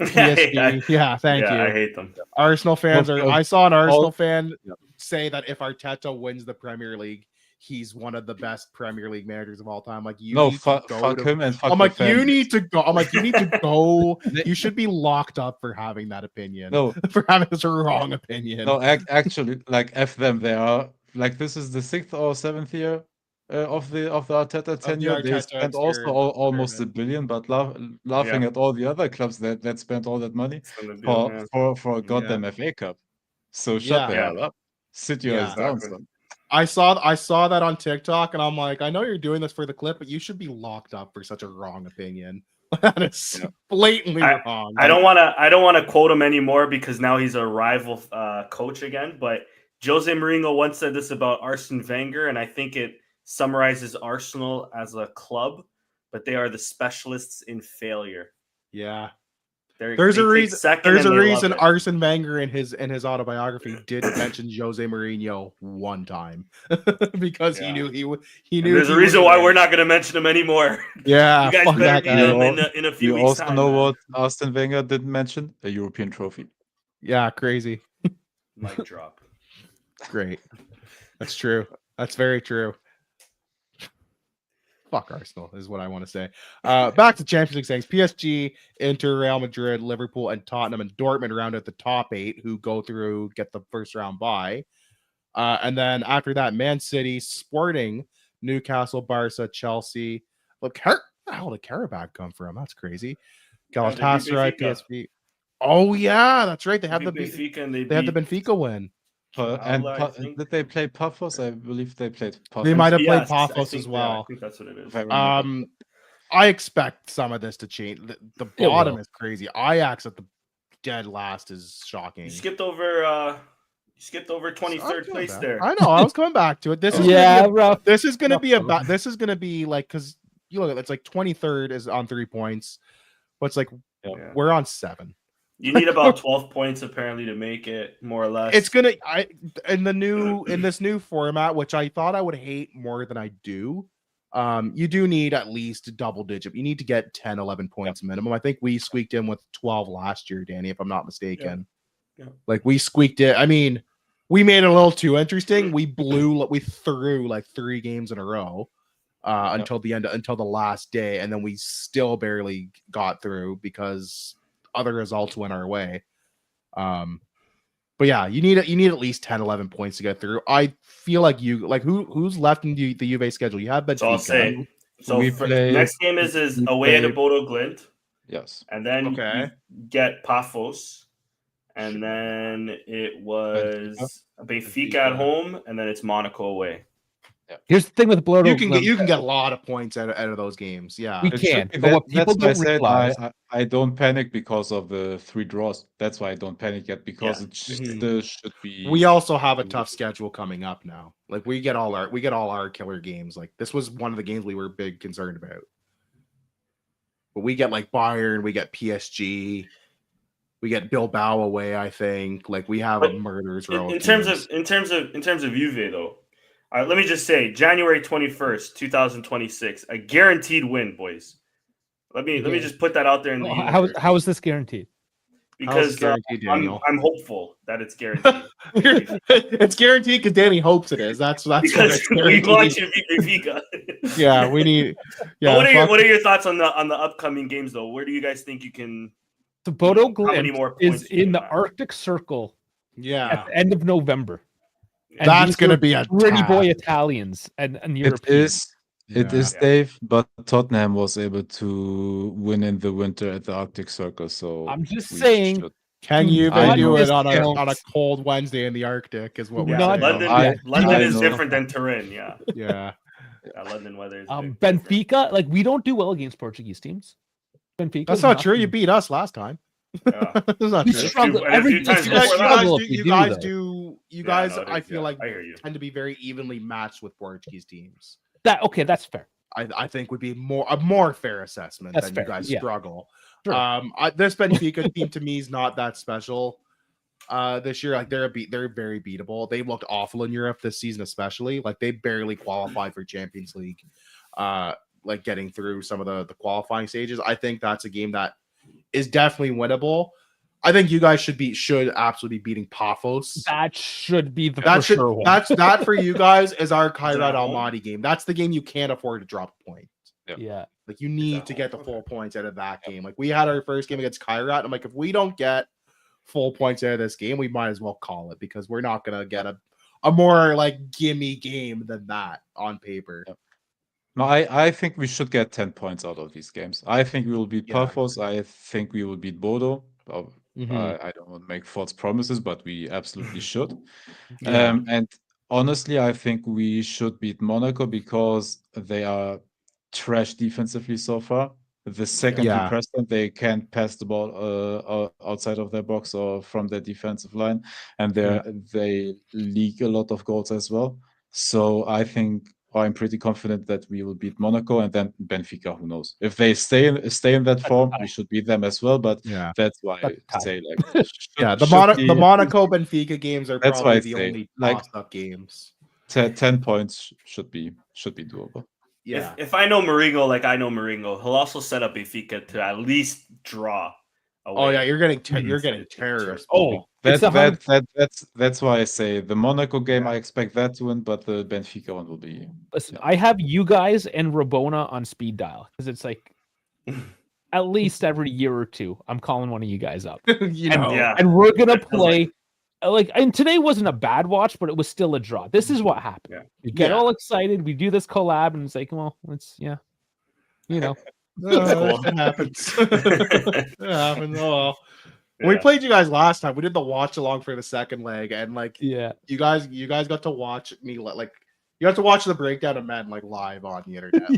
PSG, thank you. I hate them. Arsenal fans are. I saw an Arsenal fan say that if Arteta wins the Premier League, he's one of the best Premier League managers of all time. Like fuck him and fuck. I'm like, you need to go. I'm like, you need to go. You should be locked up for having that opinion. No, for having this wrong opinion. No, actually, like F them. They are like this is the 6th or 7th year of the Arteta tenure. They spent also almost $1 billion, but laughing at all the other clubs that spent all that money for a goddamn FA Cup. So shut the hell up. Sit your ass down, son. I saw that on TikTok, and I'm like, I know you're doing this for the clip, but you should be locked up for such a wrong opinion. That is blatantly wrong. I don't want to quote him anymore because now he's a rival coach again. But Jose Mourinho once said this about Arsene Wenger, and I think it summarizes Arsenal as a club, but they are the specialists in failure. Yeah. There's a reason Arsene Wenger in his autobiography did mention Jose Mourinho one time because he knew he knew. There's a reason why we're not going to mention him anymore. Yeah, you guys better beat him in a few weeks. You also know what Arsene Wenger didn't mention? A European trophy. Yeah, crazy. Mic drop. Great. That's true. That's very true. Fuck Arsenal is what I want to say. Back to Champions League things. PSG, Inter, Real Madrid, Liverpool, and Tottenham and Dortmund round out the top 8 who go through, get the first round bye. And then after that, Man City, Sporting, Newcastle, Barca, Chelsea. Look, where the hell did Karabakh come from? That's crazy. Galatasaray, PSV. Oh yeah, that's right. They have the Benfica win. Did they play Paphos? I believe they played Paphos. They might have played Paphos as well. I think that's what it is. I expect some of this to change. The bottom is crazy. Ajax at the dead last is shocking. You skipped over 23rd place there. I know. I was coming back to it. This is rough. This is going to be like, because you look, it's like 23rd is on 3 points, but it's like we're on 7. You need about 12 points apparently to make it, more or less. It's gonna in this new format, which I thought I would hate more than I do. You do need at least double digit. You need to get 10, 11 points minimum. I think we squeaked in with 12 last year, Danny, if I'm not mistaken. Yeah. Like we squeaked it. I mean, we made it a little too interesting. We threw like 3 games in a row until the last day, and then we still barely got through because other results went our way. But yeah, you need at least 10, 11 points to get through. I feel like who's left in the Juve schedule? You have Benfica. So I'll say. So next game is away to Bodo Glimt. Yes. And then you get Paphos. And then it was Benfica at home, and then it's Monaco away. Yeah. Here's the thing with Bodo. You can get a lot of points out of those games. Yeah, we can. But what people don't realize, I don't panic because of the 3 draws. That's why I don't panic yet, because it still should be. We also have a tough schedule coming up now. Like we get all our killer games. Like this was one of the games we were big concerned about. But we get like Bayern, we get PSG, we get Bilbao away. I think like we have a murderer's row. In terms of Juve though. Let me just say, January 21st, 2026, a guaranteed win, boys. Let me just put that out there in the universe. How is this guaranteed? Because I'm hopeful that it's guaranteed. It's guaranteed because Danny hopes it is. That's because we want you to beat Benfica. Yeah, we need. Yeah. What are your thoughts on the upcoming games though? Where do you guys think you can? The Bodo Glimt is in the Arctic Circle Yeah, at the end of November. And that's these gonna are be a pretty boy task. Italians and It Europeans. is, Yeah. Dave, but Tottenham was able to win in the winter at the Arctic Circle, so I'm just we saying. should. Can Do you not do it on discount- a cold Wednesday in the Arctic? Is what Do we're not- saying. London, Yeah. London I is know. different than Turin. Yeah, Yeah, London weather is different. Benfica, like we don't do well against Portuguese teams. Benfica. that's not true. You beat us last time. Yeah. That's not We true. struggle. And a few times You before guys, that. you guys do. You Yeah, guys, no, it I is, feel yeah, like I hear you. tend to be very evenly matched with Portuguese teams. That okay? That's fair. I think would be a more fair assessment That's than fair, you guys yeah. struggle. Sure. This Benfica team to me is not that special. This year, like they're very beatable. They looked awful in Europe this season, especially like they barely qualified for Champions League. Like getting through some of the qualifying stages. I think that's a game that is definitely winnable. I think you guys should absolutely be beating Paphos. That should be the That for sure one. that for you guys is our Kairat at home? Almaty game. That's the game you can't afford to drop a point. Yeah. Like you need at to get the home? full points out of that game. Like we had our first game against Kairat. I'm like, if we don't get full points out of this game, we might as well call it because we're not gonna get a more like gimme game than that on paper. Yep. No, I think we should get 10 points out of these games. I think we will beat Yeah. Paphos. I think we will beat Bodo. Mhm. I don't want to make false promises, but we absolutely should. Yeah. And honestly, I think we should beat Monaco because they are trash defensively so far. The second Yeah. you press them, they can't pass the ball outside of their box or from their defensive line, and they leak a lot of goals as well. So I think I'm pretty confident that we will beat Monaco, and then Benfica. Who knows? If they stay in that form, we should beat them as well. But Yeah. that's why I That's tight. say like Yeah, the should Monaco Benfica games are That's why probably I the say, only like, tossed up games. 10 points should be doable. Yeah. If I know Mourinho like I know Mourinho, he'll also set up Benfica to at least draw. Oh yeah, you're getting Mhm. terrorist. Oh, That's it's 100 that's why I say the Monaco game Yeah. I expect that to win, but the Benfica one will be. Listen, I have you guys and Rabona on speed dial because it's like at least every year or two, I'm calling one of you guys up, you know. Yeah. and we're gonna play. Like, and today wasn't a bad watch, but it was still a draw. This is what happened. Yeah. We get Yeah. all excited. We do this collab, and it's like, well, it's you know, It happens. It happens. Oh well. When we Yeah. played you guys last time, we did the watch along for the second leg, and like yeah. you guys got to watch me like you got to watch the breakdown of men like live on the internet.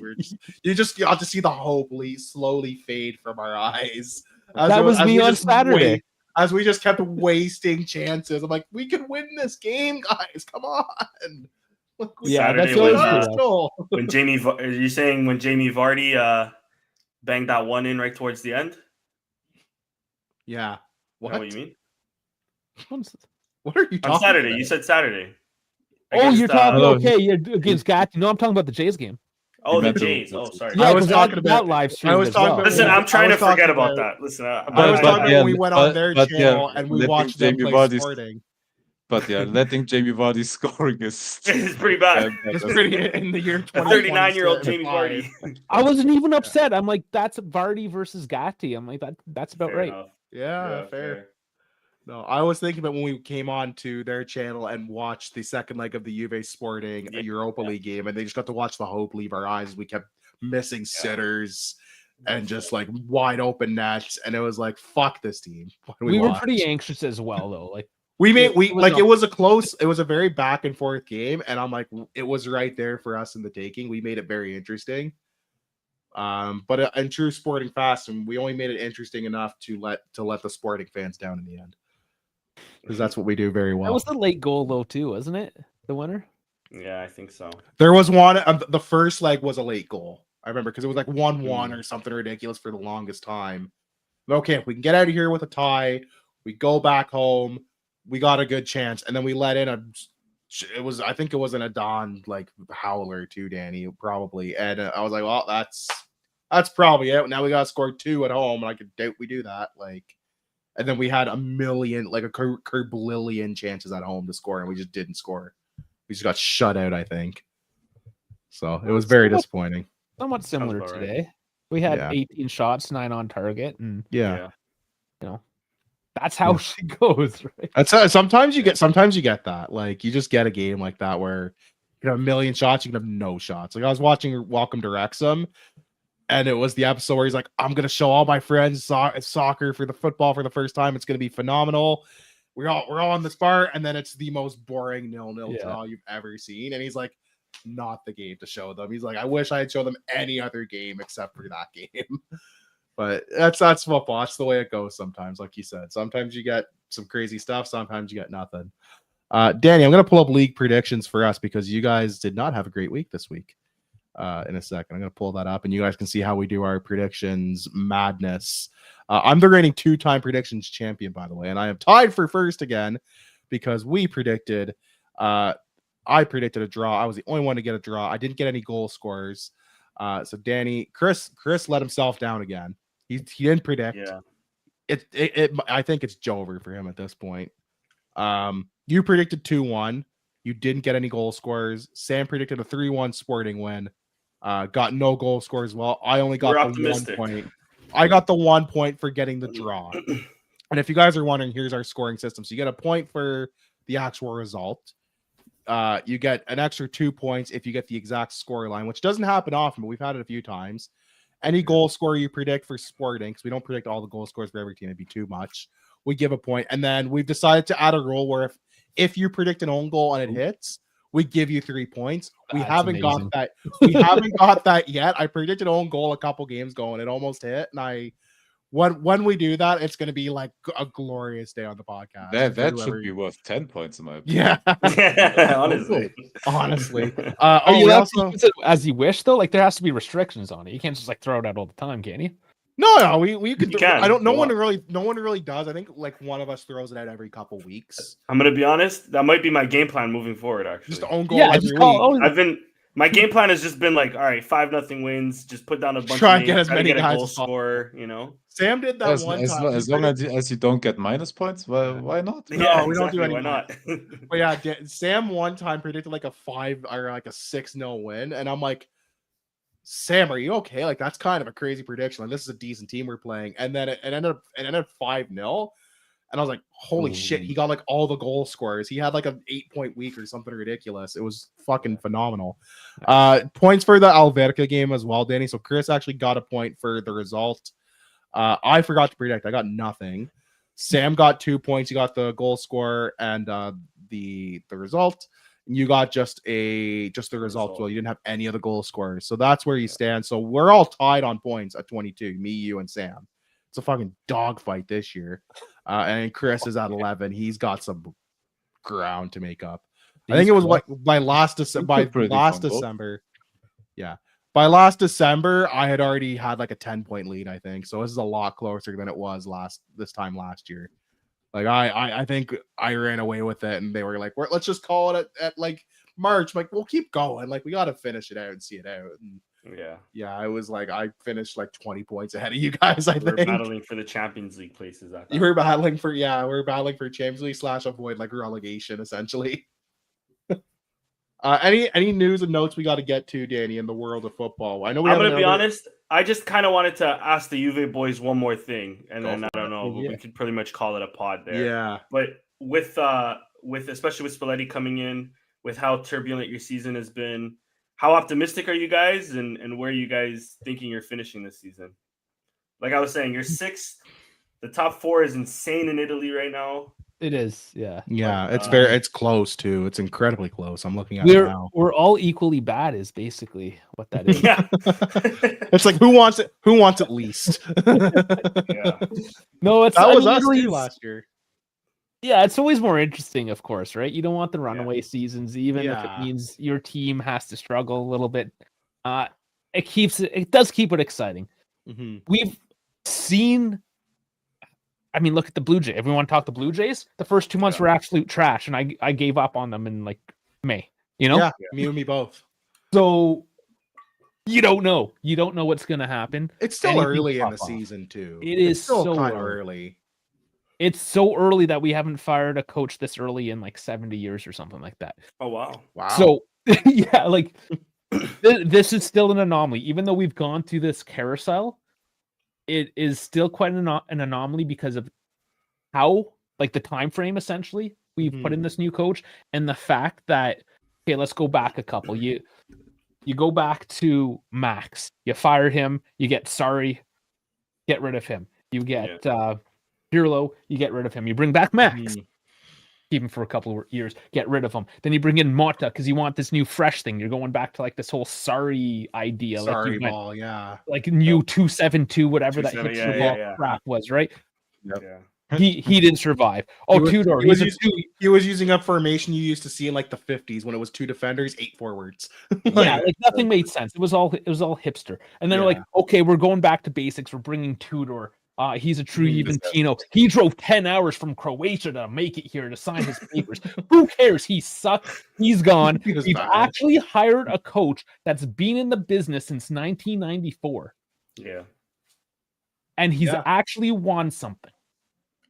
You got to see the hope slowly fade from our eyes. That was me on Saturday. As we just kept wasting chances. I'm like, we can win this game, guys. Come on. Yeah, Saturday that's was, always true. when Jamie, are you saying when Jamie Vardy banged that one in right towards the end? Yeah. Is that what you mean? What are you talking On Saturday, about? you said Saturday. Oh, you're talking oh, okay? You're against Gat. No, I'm talking about the Jays game. Oh, the meant to- Jays. Oh, sorry. Yeah, I was 'cause talking that about- live stream. I was as talking well. about- Listen, Yeah. I'm trying I to was talking forget about about- that. Listen, I was But talking about yeah, when we went on but- their but yeah, channel and we letting watched them Jamie play Vardy's- Sporting. But yeah, letting Jamie Vardy scoring is It's pretty bad. It's pretty in the year A 2020. 39-year-old Jamie Vardy. I wasn't even upset. I'm like, that's Vardy versus Gatti. I'm like, that's about Fair right. enough. Yeah, Yeah, fair. No, I was thinking about when we came on to their channel and watched the second leg of the Juve Sporting Yeah. Europa League game, and they just got to watch the hope leave our eyes. We kept missing sitters and just like wide open nets, and it was like, fuck this team. What do We were watch? pretty anxious as well, though. Like, It was a very back and forth game, and I'm like, it was right there for us in the taking. We made it very interesting. But in true Sporting fashion, we only made it interesting enough to let the Sporting fans down in the end, because that's what we do very that well. was the late goal, though, too, wasn't it? The winner. Yeah, I think so. There was one. The first leg was a late goal. I remember because it was like 1-1 or something ridiculous for the longest time. Okay, if we can get out of here with a tie, we go back home. We got a good chance, and then we let in I think it was an Adon like howler too, Danny, probably. And I was like, well, that's probably it. Now we got to score 2 at home, and I could doubt we do that. Like, and then we had a million, like a kerbillion chances at home to score, and we just didn't score. We just got shut out, I think. So it was very disappointing. Somewhat similar about right. today. We had Yeah. 18 shots, 9 on target, and Yeah. you know, That's how she goes, right? That's sometimes you get that. Like you just get a game like that where you can have a million shots, you can have no shots. Like I was watching Welcome to Wrexham, and it was the episode where he's like, "I'm gonna show all my friends soccer for the football for the first time. It's gonna be phenomenal. We're all on this bar," and then it's the most boring 0-0 draw you've ever seen. And he's like, "Not the game to show them." He's like, "I wish I had shown them any other game except for that game." But that's football. That's the way it goes sometimes. Like you said, sometimes you get some crazy stuff. Sometimes you get nothing. Danny, I'm going to pull up league predictions for us because you guys did not have a great week this week. In a second, I'm going to pull that up and you guys can see how we do our predictions madness. I'm the reigning 2-time predictions champion, by the way, and I am tied for first again because we predicted. I predicted a draw. I was the only one to get a draw. I didn't get any goal scorers. So Danny, Chris let himself down again. He didn't predict. Yeah. It I think it's Jover for him at this point. You predicted 2-1. You didn't get any goal scorers. Sam predicted a 3-1 Sporting win. Got no goal scorers. Well, I only got the 1 point. I got the 1 point for getting the draw. And if you guys are wondering, here's our scoring system. So you get a point for the actual result. You get an extra 2 points if you get the exact score line, which doesn't happen often, but we've had it a few times. Any goal score you predict for Sporting, because we don't predict all the goal scores for every team, it'd be too much. We give a point, and then we've decided to add a rule where if you predict an own goal and it hits, we give you 3 points. We haven't got that. We haven't got that yet. I predicted own goal a couple games ago, and it almost hit. And when we do that, it's going to be like a glorious day on the podcast. That should be worth 10 points in my opinion. Yeah, honestly. Are you allowed to use it as you wish though? Like there has to be restrictions on it. You can't just like throw it out all the time, can you? No, we could. I don't. No one really does. I think like one of us throws it out every couple weeks. I'm gonna be honest. That might be my game plan moving forward. Actually, just own goal every week. My game plan has just been like, all right, 5-0 wins. Just put down a bunch. Try of and get as many guys goal score. You know, Sam did that one time. As long as you don't get minus points, why not? Yeah, we don't do any. Why not? But yeah, Sam one time predicted like a 5 or like a 6-0 win, and I'm like, Sam, are you okay? Like that's kind of a crazy prediction. Like this is a decent team we're playing, and then it ended up 5-0. And I was like, holy shit, he got like all the goal scorers. He had like an 8-point week or something ridiculous. It was fucking phenomenal. Points for the Alverca game as well, Danny. So Chris actually got a point for the result. I forgot to predict. I got nothing. Sam got 2 points. You got the goal scorer and the result. And you got just the result. Well, you didn't have any of the goal scorers. So that's where you stand. So we're all tied on points at 22. Me, you, and Sam. It's a fucking dogfight this year. And Chris is at 11. He's got some ground to make up. I think it was like by last December. Yeah. By last December, I had already had like a 10-point lead, I think. So this is a lot closer than it was this time last year. Like I think I ran away with it and they were like, let's just call it at like March. Like, we'll keep going. Like, we got to finish it out and see it out. And yeah, I was like, I finished like 20 points ahead of you guys. I think we're battling for the Champions League places. You were battling for we're battling for Champions League / avoid like relegation essentially. Any news and notes we got to get to, Danny, in the world of football? I know I'm going to be honest. I just kind of wanted to ask the Juve boys one more thing, and then I don't know. We could pretty much call it a pod there. Yeah, but with especially with Spalletti coming in, with how turbulent your season has been. How optimistic are you guys, and where are you guys thinking you're finishing this season? Like I was saying, you're 6th. The top 4 is insane in Italy right now. It is, yeah. Yeah, it's close too. It's incredibly close. I'm looking at it now. We're all equally bad is basically what that is. Yeah. It's like who wants it? Who wants it least? Yeah. No, us too last year. Yeah, it's always more interesting, of course, right? You don't want the runaway seasons, even if it means your team has to struggle a little bit. It does keep it exciting. Mm-hmm. We've seen. I mean, look at the Blue Jays. Everyone talked the Blue Jays. The first 2 months were absolute trash, and I gave up on them in like May. You know, yeah, me and me both. So you don't know. You don't know what's going to happen. It's still early in the season, too. It's still so kind of early. It's so early that we haven't fired a coach this early in like 70 years or something like that. Oh, wow. So, yeah, like this is still an anomaly. Even though we've gone through this carousel, it is still quite an anomaly because of how, like the time frame essentially we've put in this new coach, and the fact that, okay, let's go back a couple. You go back to Max, you fire him, you get Sorry, get rid of him. You get Pirlo, you get rid of him. You bring back Max, keep him for a couple of years, get rid of him. Then you bring in Motta because you want this new fresh thing. You're going back to like this whole Sorry idea, Sorry like ball, like new 272, whatever that hipster ball crap was, right? Yeah. He didn't survive. Oh, Tudor. He was using a formation you used to see in like the 50s when it was 2 defenders, 8 forwards. Yeah, like nothing made sense. It was all hipster. And then we're like, okay, we're going back to basics. We're bringing Tudor. He's a true Juventino. He drove 10 hours from Croatia to make it here to sign his papers. Who cares? He sucked. He's gone. We've actually hired a coach that's been in the business since 1994. Yeah. And he's actually won something.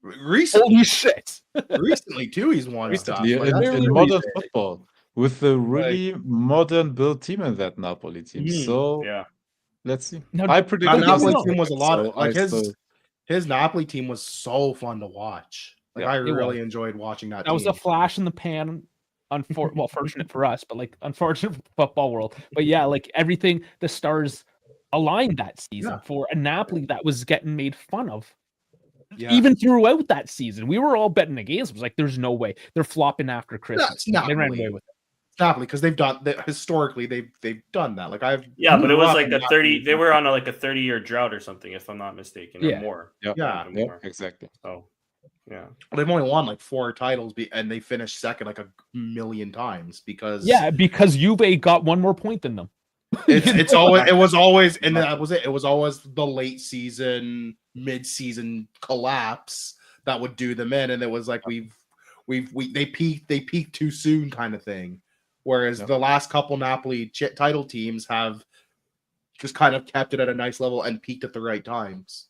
Recently, holy shit! Recently too, he's won stuff. In modern football, with a really modern built team in that Napoli team. So let's see. I predict the Napoli team was a lot of like his Napoli team was so fun to watch. Like I really enjoyed watching that. That was a flash in the pan. Well, fortunate for us, but like unfortunate for the football world. But yeah, like everything, the stars aligned that season for a Napoli that was getting made fun of. Yeah. Even throughout that season, we were all betting against. It was like, there's no way they're flopping after Christmas. They ran away with it. Napoli, because they've done historically they've done that. Like but it was like a 30. They were on like a 30-year drought or something, if I'm not mistaken, or more. More. Exactly. Oh, yeah. They've only won like 4 titles, and they finished second like a million times because Juve got 1 more point than them. It was always and that was it. It was always the late season, mid-season collapse that would do them in, and it was like they peaked too soon kind of thing. Whereas the last couple Napoli title teams have just kind of kept it at a nice level and peaked at the right times.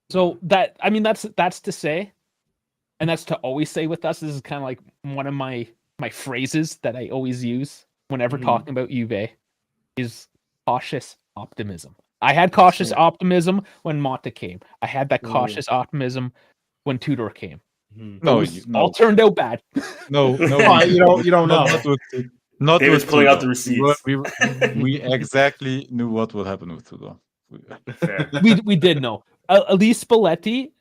So that's to say, and that's to always say with us. This is kind of like one of my phrases that I always use whenever talking about Juve. Is cautious optimism. I had cautious optimism when Motta came. I had that cautious optimism when Tudor came. No, all turned out bad. No, you don't know. Not David's pulling out the receipts. We exactly knew what would happen with Tudor. we did know. At least Spalletti,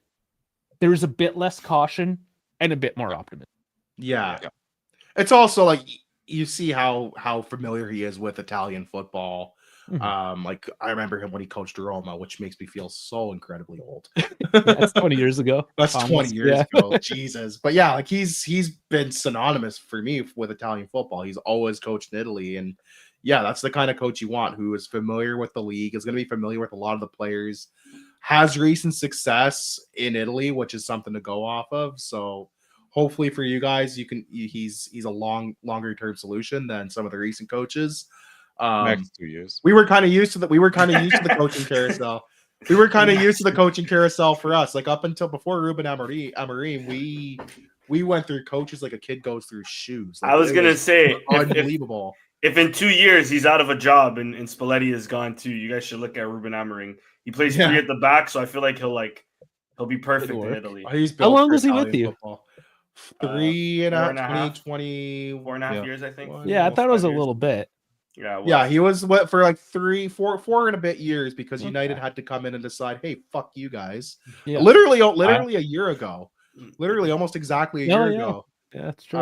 there was a bit less caution and a bit more optimism. Yeah. It's also like you see how familiar he is with Italian football. Like I remember him when he coached Roma, which makes me feel so incredibly old. That's 20 years ago. That's 20 years ago. Jesus. But yeah, like he's been synonymous for me with Italian football. He's always coached in Italy, and that's the kind of coach you want, who is familiar with the league, is going to be familiar with a lot of the players, has recent success in Italy, which is something to go off of. So hopefully for you guys, he's a longer term solution than some of the recent coaches. Next 2 years. We were kind of used to the coaching carousel. We were kind of used to the coaching carousel for us. Like up until before Ruben Amorim, we went through coaches like a kid goes through shoes. Like, I was gonna say unbelievable. If in 2 years he's out of a job and Spalletti is gone too, you guys should look at Ruben Amorim. He plays 3 at the back, so I feel like he'll be perfect in Italy. How long was he with you? Football. 3.5, 4.5 years, I think. Yeah, I thought it was a little bit. Yeah, he was for like 4 and a bit years because United had to come in and decide, hey, fuck you guys. Yeah. Literally a year ago. Literally almost exactly a year ago. Yeah, that's true.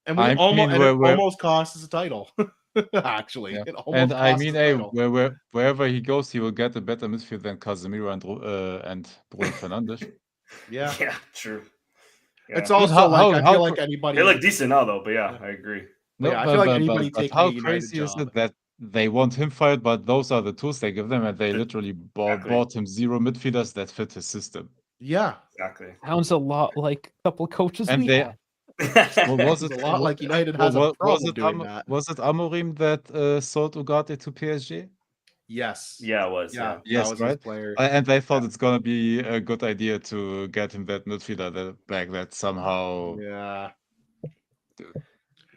And we almost cost us a title. Actually. Wherever he goes, he will get a better midfield than Casemiro and Bruno Fernandes. Yeah, true. Yeah. It's also I feel like anybody. They look decent now, though. But I agree. No, I feel like anybody taking how crazy is it that they want him fired, but those are the tools they give them, and they literally bought him 0 midfielders that fit his system. Yeah, exactly. Sounds a lot like a couple of coaches. And had. Was it a lot like United has a problem doing that? Was it Amorim that sold Ugarte to PSG? Yes. Yeah, it was. Yeah. Yes, that was right. His player. And they thought it's gonna be a good idea to get him that midfielder back that somehow. Yeah.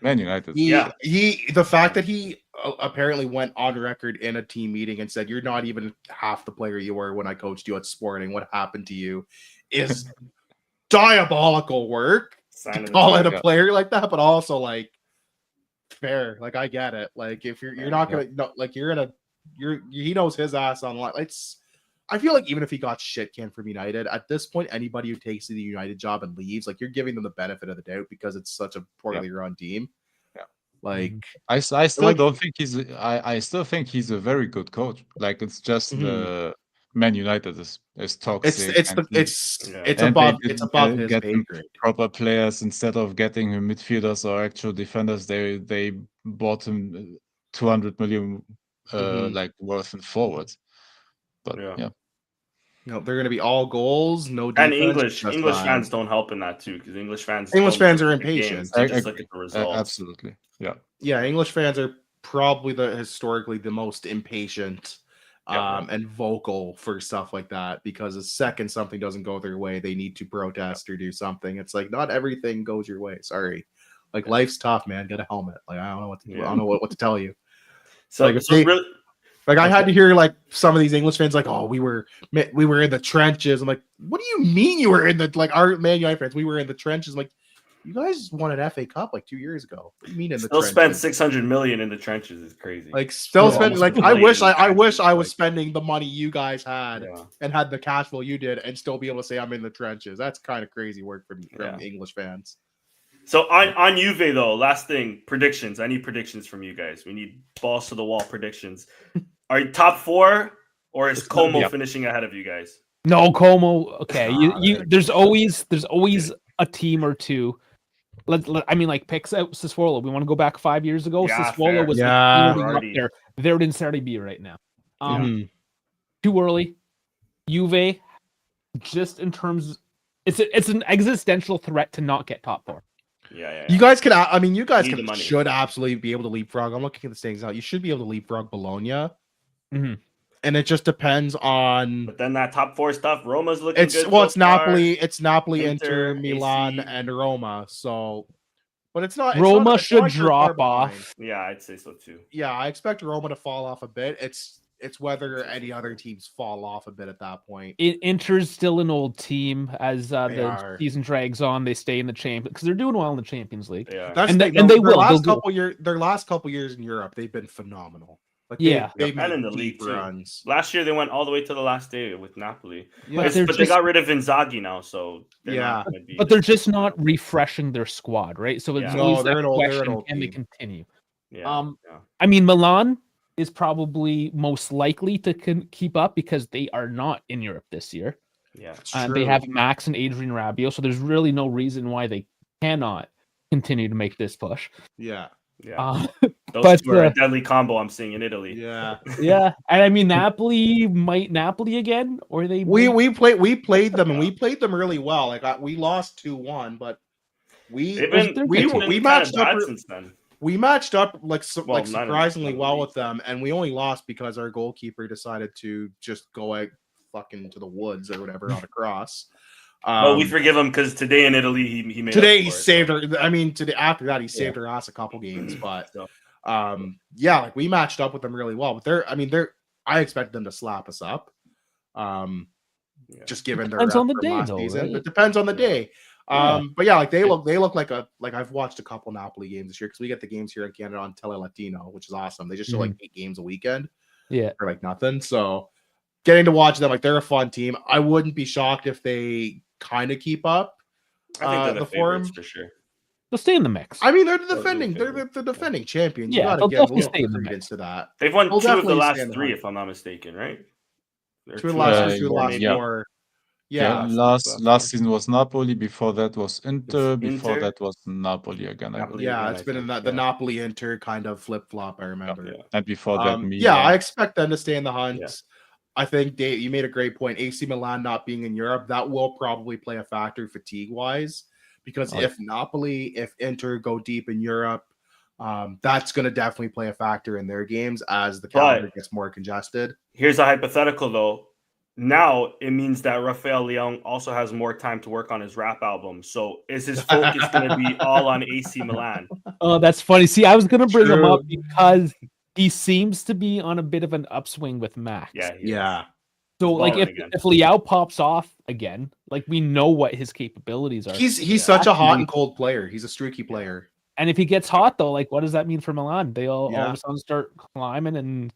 Man United. The fact that he apparently went on record in a team meeting and said, "You're not even half the player you were when I coached you at Sporting. What happened to you is diabolical work to call it a player like that, but also like fair. Like I get it. Like if you're not gonna like he knows his ass on line. I feel like even if he got shit canned from United, at this point, anybody who takes the United job and leaves, like you're giving them the benefit of the doubt because it's such a poorly run team. Yeah. Like I still don't think I still think he's a very good coach. Like it's just the Man United is toxic. It's above his pay grade. Proper players instead of getting him midfielders or actual defenders. They bought him 200 million like worth in forwards. But yeah. No, they're going to be all goals, no and defense. English fans don't help in that too because English fans are impatient. They just look at the results. Absolutely, yeah. English fans are probably historically the most impatient and vocal for stuff like that because the second something doesn't go their way, they need to protest or do something. It's like not everything goes your way. Sorry, like life's tough, man. Get a helmet. Like I don't know I don't know what to tell you. So like like I had to hear like some of these English fans like, oh, we were in the trenches. I'm like, what do you mean you were in the our Man United fans? We were in the trenches. I'm like, you guys won an FA Cup like 2 years ago. What do you mean in the trenches? Spent 600 million in the trenches is crazy. Like spending like I wish I was spending the money you guys had and had the cash flow you did and still be able to say I'm in the trenches. That's kind of crazy work from English fans. So on Juve though, last thing, predictions. I need predictions from you guys. We need balls to the wall predictions. Are you top 4 or is Como finishing ahead of you guys? No, Como. Okay, there's always a team or two. I mean, like picks out Sassuolo. We want to go back 5 years ago. Sassuolo was up there. They're in Serie B right now. Too early. Juve, just in terms, it's an existential threat to not get top 4. Yeah. You guys should absolutely be able to leapfrog. I'm looking at the standings out. You should be able to leapfrog Bologna. And it just depends on. But then that top 4 stuff, Roma's looking good. Well, it's Napoli, Inter, Milan, and Roma. So, but it's not. Roma should drop off. Yeah, I'd say so too. Yeah, I expect Roma to fall off a bit. It's whether any other teams fall off a bit at that point. Inter's still an old team as the season drags on. They stay in the champions because they're doing well in the Champions League. Yeah, they will. Their last couple years in Europe, they've been phenomenal. Like they've been in the league runs. Last year they went all the way to the last day with Napoli. But they got rid of Inzaghi now, so but they're just not refreshing their squad, right? So it's always that question: can they continue? I mean, Milan is probably most likely to keep up because they are not in Europe this year. Yeah, they have Max and Adrian Rabiot, so there's really no reason why they cannot continue to make this push. Yeah. Those two are a deadly combo I'm seeing in Italy. Yeah. And I mean Napoli again, or they we played them and we played them really well. Like we lost 2-1, but we matched up since then. We matched up surprisingly well with them, and we only lost because our goalkeeper decided to just go out fucking to the woods or whatever on a cross. Well, we forgive him because today in Italy he made. Today he saved her. I mean, after that he saved her ass a couple games, but like we matched up with them really well. But I expected them to slap us up. Just given their depends on the day, last though. Season. Right? It depends on the day. But yeah, like they look like I've watched a couple Napoli games this year because we get the games here in Canada on Tele Latino, which is awesome. They just show like 8 games a weekend. Yeah, for like nothing. So getting to watch them, like they're a fun team. I wouldn't be shocked if they kind of keep up. I think they're the form for sure. They'll stay in the mix. I mean, they're the defending champions. Yeah, they'll definitely stay in the mix to that. They've won 2 of the last 3, if I'm not mistaken, right? 2 of the last 4. Yeah, last season was Napoli. Before that was Inter. Before that was Napoli again. It's been in the Napoli Inter kind of flip flop. I remember. And before that, I expect them to stay in the hunt. Yeah. I think Dave, you made a great point. AC Milan not being in Europe, that will probably play a factor fatigue wise, because if Inter go deep in Europe, that's going to definitely play a factor in their games as the calendar gets more congested. Here's a hypothetical though. Now it means that Rafael Leão also has more time to work on his rap album. So is his focus going to be all on AC Milan? Oh, that's funny. See, I was going to bring him up because he seems to be on a bit of an upswing with Max. Yeah. So He's like balling if Liao pops off again, like we know what his capabilities are. He's such a hot and cold player. He's a streaky player. And if he gets hot though, like what does that mean for Milan? They all of a sudden start climbing, and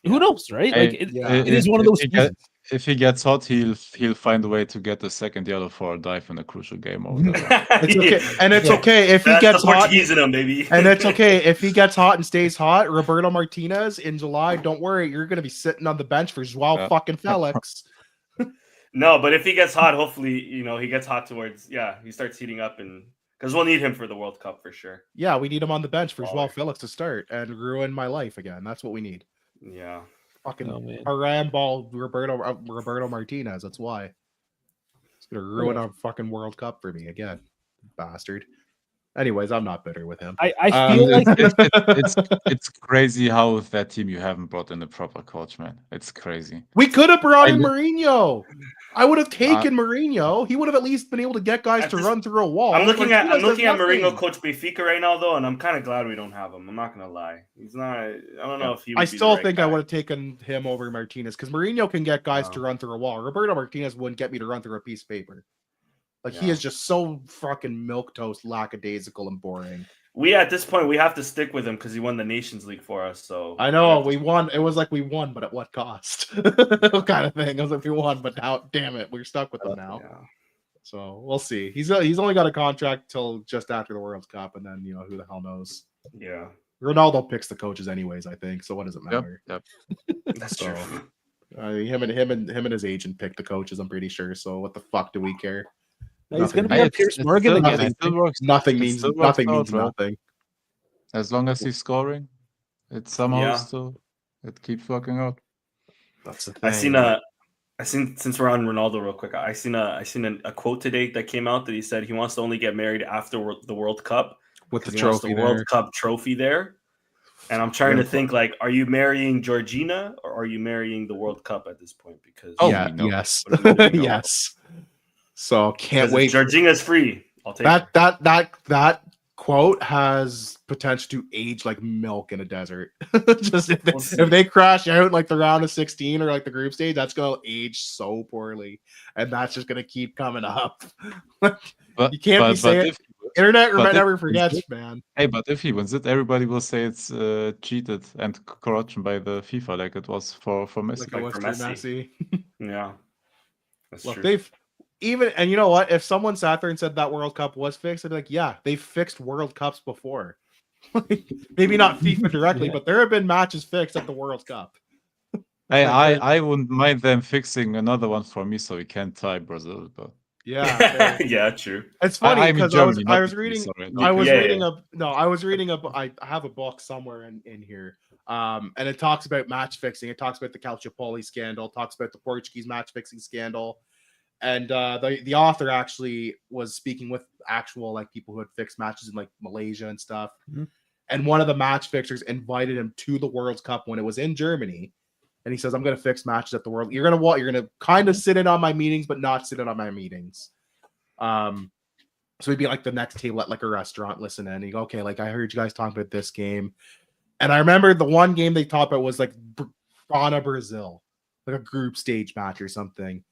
who knows, right? Like it is one of those seasons. If he gets hot, he'll find a way to get the second yellow for a dive in a crucial game over there. It's okay, and it's okay if he gets hot. Portuguese in him, baby. And it's okay if he gets hot and stays hot. Roberto Martinez in July, don't worry, you're going to be sitting on the bench for Joao fucking Felix. No, but if he gets hot, hopefully, he gets hot towards, he starts heating up, and because we'll need him for the World Cup for sure. Yeah, we need him on the bench for Joao Felix to start and ruin my life again. That's what we need. Yeah. Fucking Haram ball Roberto Martinez. That's why. It's going to ruin our fucking World Cup for me again. Bastard. Anyways, I'm not bitter with him. I feel like it's crazy how with that team you haven't brought in a proper coach, man. It's crazy. We could have brought in Mourinho. I would have taken Mourinho. He would have at least been able to get guys to run through a wall. I'm looking at Mourinho coach Benfica right now, though, and I'm kind of glad we don't have him. I'm not gonna lie. He's not. I don't know if he. I still think I would have taken him over Martinez because Mourinho can get guys to run through a wall. Roberto Martinez wouldn't get me to run through a piece of paper. Like he is just so fucking milquetoast, lackadaisical, and boring. At this point we have to stick with him because he won the Nations League for us. So I know we won. It was like we won, but at what cost? Kind of thing. It was like we won, but now, damn it, we're stuck with him now. Yeah. So we'll see. He's only got a contract till just after the World Cup, and then who the hell knows? Yeah. Ronaldo picks the coaches anyways, I think. So what does it matter? Yep. That's true. Him and his agent pick the coaches. I'm pretty sure. So what the fuck do we care? He's going to be Piers Morgan again. Nothing means nothing. As long as he's scoring, it somehow it keeps working out. That's the thing. I seen since we're on Ronaldo real quick, I seen a quote today that came out that he said he wants to only get married after the World Cup with the World Cup trophy there. And I'm trying to think, like, are you marrying Georgina or are you marrying the World Cup at this point? Because yes. Yes. So can't wait. Georgina's free. I'll take that quote has potential to age like milk in a desert. Just if they crash out like the round of 16 or like the group stage, that's gonna age so poorly, and that's just gonna keep coming up. You can't be saying internet never forgets, man. Hey, but if he wins it, everybody will say it's cheated and corruption by the FIFA, like it was for Messi. Like for Messi. Yeah, that's Look, true. And you know what? If someone sat there and said that World Cup was fixed, I'd be like, yeah, they've fixed World Cups before. Maybe not FIFA directly, but there have been matches fixed at the World Cup. Hey, I wouldn't mind them fixing another one for me so we can't tie Brazil, but yeah, yeah, true. It's funny because I was reading I have a book somewhere in here. And it talks about match fixing. It talks about the Calciopoli scandal, talks about the Portuguese match fixing scandal. And the author actually was speaking with actual like people who had fixed matches in like Malaysia and stuff. Mm-hmm. And one of the match fixers invited him to the World Cup when it was in Germany. And he says, "I'm going to fix matches at the World. You're going to kind of sit in on my meetings, but not sit in on my meetings." So he'd be like the next table at like a restaurant listening. And he'd go, "Okay, like I heard you guys talk about this game." And I remember the one game they talked about was like Ghana Brazil, like a group stage match or something.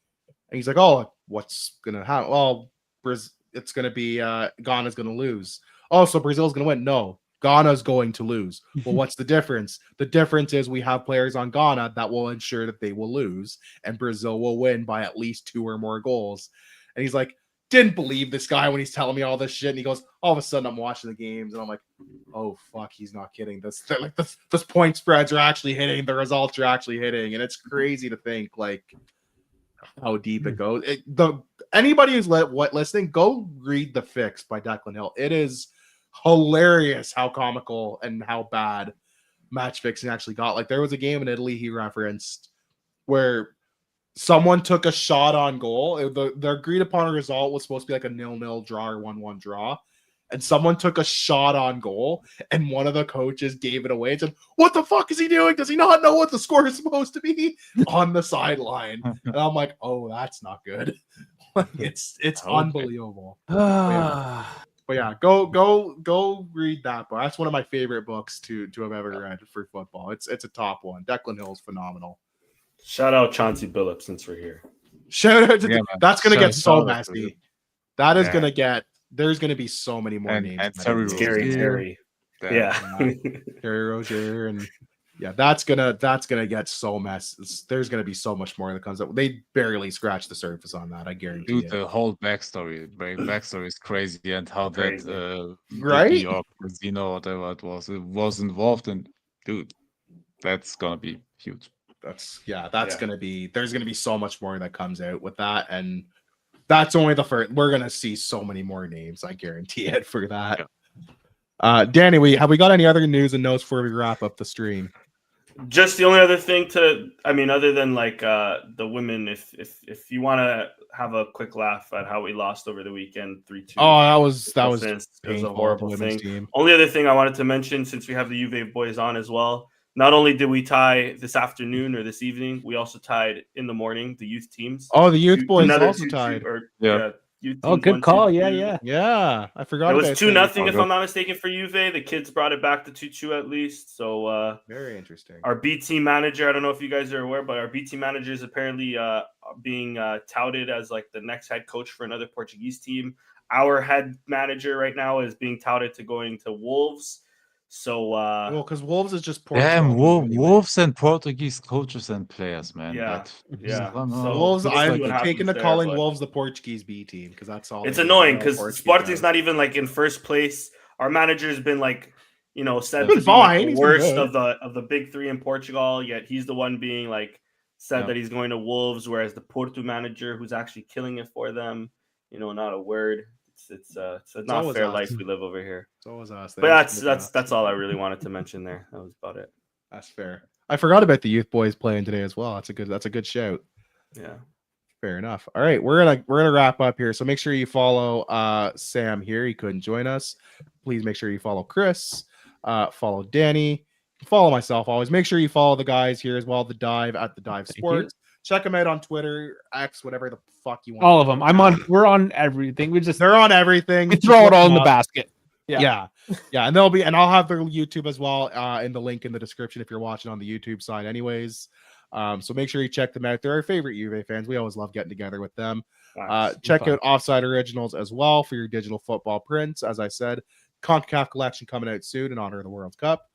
And he's like, "Oh, what's gonna happen? Well, it's gonna be Ghana's gonna lose. Oh, so Brazil's gonna win? No, Ghana's going to lose. Well, what's the difference? The difference is we have players on Ghana that will ensure that they will lose, and Brazil will win by at least 2 or more goals." And he's like, didn't believe this guy when he's telling me all this shit. And he goes, all of a sudden I'm watching the games and I'm like, oh fuck, he's not kidding. This point spreads are actually hitting, the results are actually hitting, and it's crazy to think like how deep it goes. Anybody who's listening, go read The Fix by Declan Hill. It is hilarious how comical and how bad match fixing actually got. Like there was a game in Italy he referenced where someone took a shot on goal. The agreed upon result was supposed to be like a 0-0 draw or 1-1 draw. And someone took a shot on goal, and one of the coaches gave it away and said, "What the fuck is he doing? Does he not know what the score is supposed to be?" on the sideline. And I'm like, oh, that's not good. It's unbelievable. But But yeah, go read that book. That's one of my favorite books to have ever read for football. It's a top one. Declan Hill's phenomenal. Shout out Chauncey Billups since we're here. Shout out to Yeah, man. that's gonna get Shout so out to messy. you. That is Yeah. gonna get. There's gonna be so many more And- names. and in that Terry email. Scary Rozier. Terry. Yeah. Terry Rozier and yeah, that's gonna get so messy. There's gonna be so much more that comes up. They barely scratched the surface on that. I guarantee Dude, it. the whole backstory is crazy, and how Crazy. that Right? bookie or casino, whatever it was involved in. Dude, that's gonna be huge. That's Yeah. gonna be. There's gonna be so much more that comes out with that, and that's only the first. We're gonna see so many more names. I guarantee it for that. Yeah. Danny, have we got any other news and notes before we wrap up the stream? Just the only other thing other than like the women, if you want to have a quick laugh at how we lost over the weekend, 3-2. Oh, that was It was painful, a horrible the women's thing. team. Only other thing I wanted to mention, since we have the Juve boys on as well, not only did we tie this afternoon or this evening, we also tied in the morning the youth teams. Oh, the youth boys Another also 2-2 tied. Yeah. Youth Oh, teams, good 1, call. 2, Yeah, 2. yeah. Yeah, I forgot. It was about 2-0 if Good. I'm not mistaken for Juve. The kids brought it back to 2-2 at least. So Very interesting. our B team manager, I don't know if you guys are aware, but our B team manager is apparently being touted as like the next head coach for another Portuguese team. Our head manager right now is being touted to going to Wolves. So Well, because Wolves is just Portugal Damn, anyway. Wolves and Portuguese coaches and players, man. Yeah, That- yeah. I don't know. So Wolves. we'll see I'm what taking happens to there, calling but Wolves the Portuguese B team because that's all. it's they do. annoying They're all because Portuguese Sporting's guys. not even like in first place. Our manager's been like, said He's to been be like fine. the He's been worst good. of the big three in Portugal. Yet he's the one being like said Yeah. that he's going to Wolves, whereas the Porto manager, who's actually killing it for them, not a word. It's not always fair us. life we live over here. So was us. But that's all I really wanted to mention there. That was about it. That's fair. I forgot about the youth boys playing today as well. That's a good shout. Yeah. Fair enough. All right, we're gonna wrap up here. So make sure you follow Sam here. He couldn't join us. Please make sure you follow Chris. Follow Danny. Follow myself always. Make sure you follow the guys here as well. The Dive at the Dive Thank Sports. Check them out on Twitter, X, whatever the fuck you want. All of them. We're on everything. They're on everything. we Just throw look it all in them the up. basket. Yeah. And I'll have their YouTube as well in the link in the description if you're watching on the YouTube side anyways. So make sure you check them out. They're our favorite Juve fans. We always love getting together with them. Nice. Check Fun. out Offside Originals as well for your digital football prints. As I said, CONCACAF collection coming out soon in honor of the World Cup.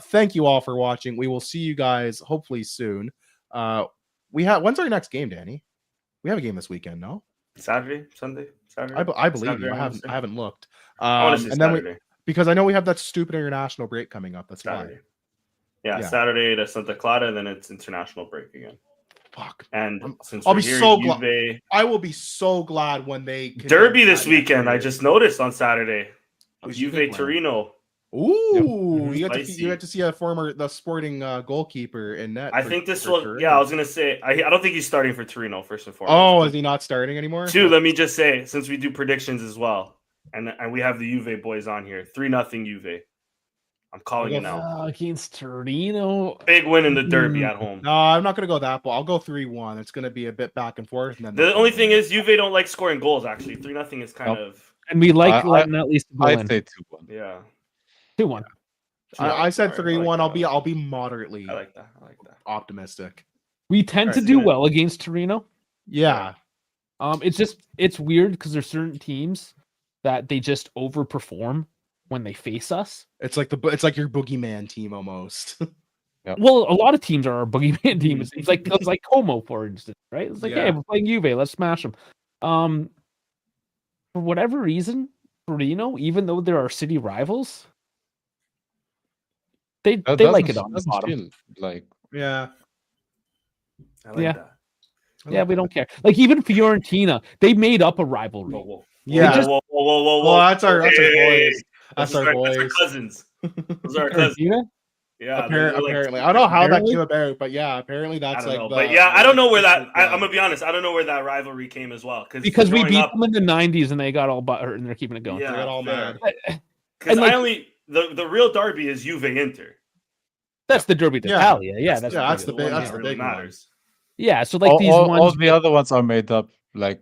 Thank you all for watching. We will see you guys hopefully soon. When's our next game, Danny? We have a game this weekend, no? Saturday. I believe Saturday, you. I I wanna say. haven't looked. I want to say And then Saturday. because I know we have that stupid international break coming up. That's Saturday. why. Yeah, Yeah. Saturday to Santa Clara, and then it's international break again. Fuck. And I'm- since I'll we're be here, so Juve I will be so glad when they can Derby get this that weekend. I next just noticed on Saturday. Who's Juve Juve playing? Torino. Ooh, Yep. you Spicy. get to see the Sporting goalkeeper in net. I think this will. Yeah, I was gonna say. I don't think he's starting for Torino first and foremost. Oh, But is he not starting anymore? two, let me just say, since we do predictions as well, and we have the Juve boys on here, 3-0 Juve. I'm calling it now. Against Torino. Big win in the Derby at home. No, I'm not gonna go that ball. I'll go 3-1. It's gonna be a bit back and forth. And then The only thing is, Juve don't like scoring goals. Actually, 3-0 is kind of And we like I- letting at least go I'd in. say 2-1. yeah. 2-1. I said Alright, 3-1. I like that. I'll be moderately I like that. optimistic. We tend to Alright, do good. well against Torino. Yeah. It's weird because there's certain teams that they just overperform when they face us. It's like your boogeyman team almost. Well, a lot of teams are our boogeyman team. It's like Como, for instance, right? It's like, Yeah. hey, we're playing Juve, let's smash them. For whatever reason, Torino, even though they're our city rivals, they like it on the doesn't bottom. feel like Yeah. I like Yeah. that. Yeah, we don't care. Like even Fiorentina, they made up a rivalry. Whoa, whoa. Yeah. Whoa. Well, that's our boys. That's Those our are boys. our cousins. Those are our cousins. Fiorentina? Yeah. they're like- Apparently, I don't know how that Apparently? came about, but yeah, apparently I that's don't like. know. the- But yeah, I don't know where that. the- I'm gonna be honest. I don't know where that rivalry came as well. Because we growing beat up- them in the 90s and they got all butthurt and they're keeping it going. They got all fair. mad. Because And, like- I only the real derby is Juve Inter. That's the Derby d'Italia. Yeah, that's the the big- one that's that the really big one. matters. Yeah, so like these all ones. the other ones are made up Like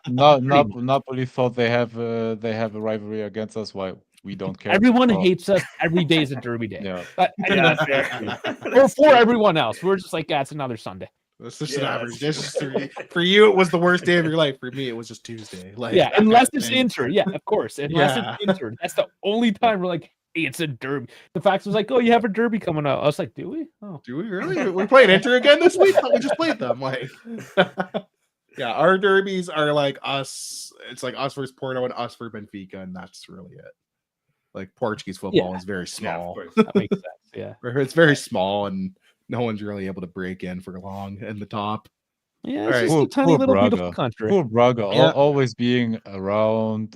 Napoli thought they have a rivalry against us. Why we don't care? Everyone hates us. Every day is a derby day. Yeah. Yeah, fair. Or for everyone else, we're just like, yeah, it's another Sunday. It's just Yeah, an average. that's It's just for you, it was the worst day of your life. For me, it was just Tuesday. Like, Yeah, that unless kind of it's thing. Inter. Yeah, of course. Unless Yeah. it's Inter. That's the only time we're like, hey, it's a derby. The fact was like, oh, you have a derby coming out. I was like, do we? Oh, Do we really? We're playing Inter again this week? I thought we just played them. Like, yeah, our derbies are like us. It's like us versus Porto and us for Benfica, and that's really it. Like Portuguese football is very Yeah, of small. course. that makes sense. Yeah. It's very small, and no one's really able to break in for long in the top. Yeah, All it's right. just a tiny little beautiful country. Poor Braga, Yeah. always being around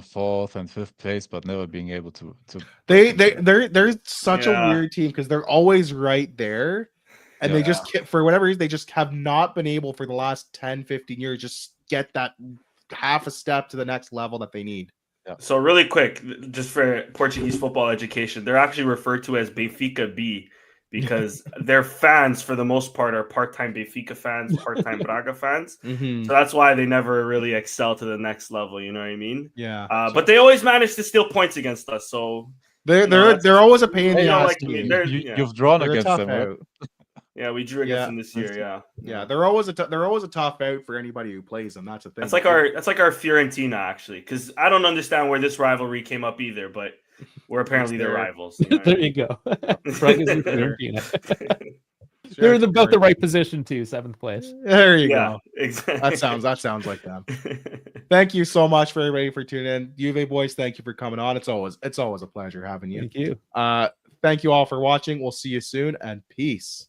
fourth and fifth place, but never being able to. They're such a Yeah. weird team because they're always right there, and they Yeah. just for whatever reason they just have not been able for the last 10 15 years just get that half a step to the next level that they need. So really quick, just for Portuguese football education, they're actually referred to as Benfica B because their fans, for the most part, are part-time Benfica fans, part-time Braga fans. So that's why they never really excel to the next level. You know what I mean? Yeah, But they always manage to steal points against us. So they're always a pain in the you know, ass like, team. I mean, they're- You've drawn They're a against tough them, right? out. yeah, we drew against Yeah. them this year. Yeah, Yeah, they're always a tough out for anybody who plays them. That's the thing. That's like our Fiorentina actually, because I don't understand where this rivalry came up either, but we're apparently their there. rivals. You know what I There mean? you go. Braga's in Fiorentina. Sure, They're in about the sure. right position too, 7th place. There you Yeah, go. exactly. That sounds like them. Thank you so much for everybody for tuning in. Juve boys, thank you for coming on. It's always a pleasure having you. Thank you. Thank you all for watching. We'll see you soon and peace.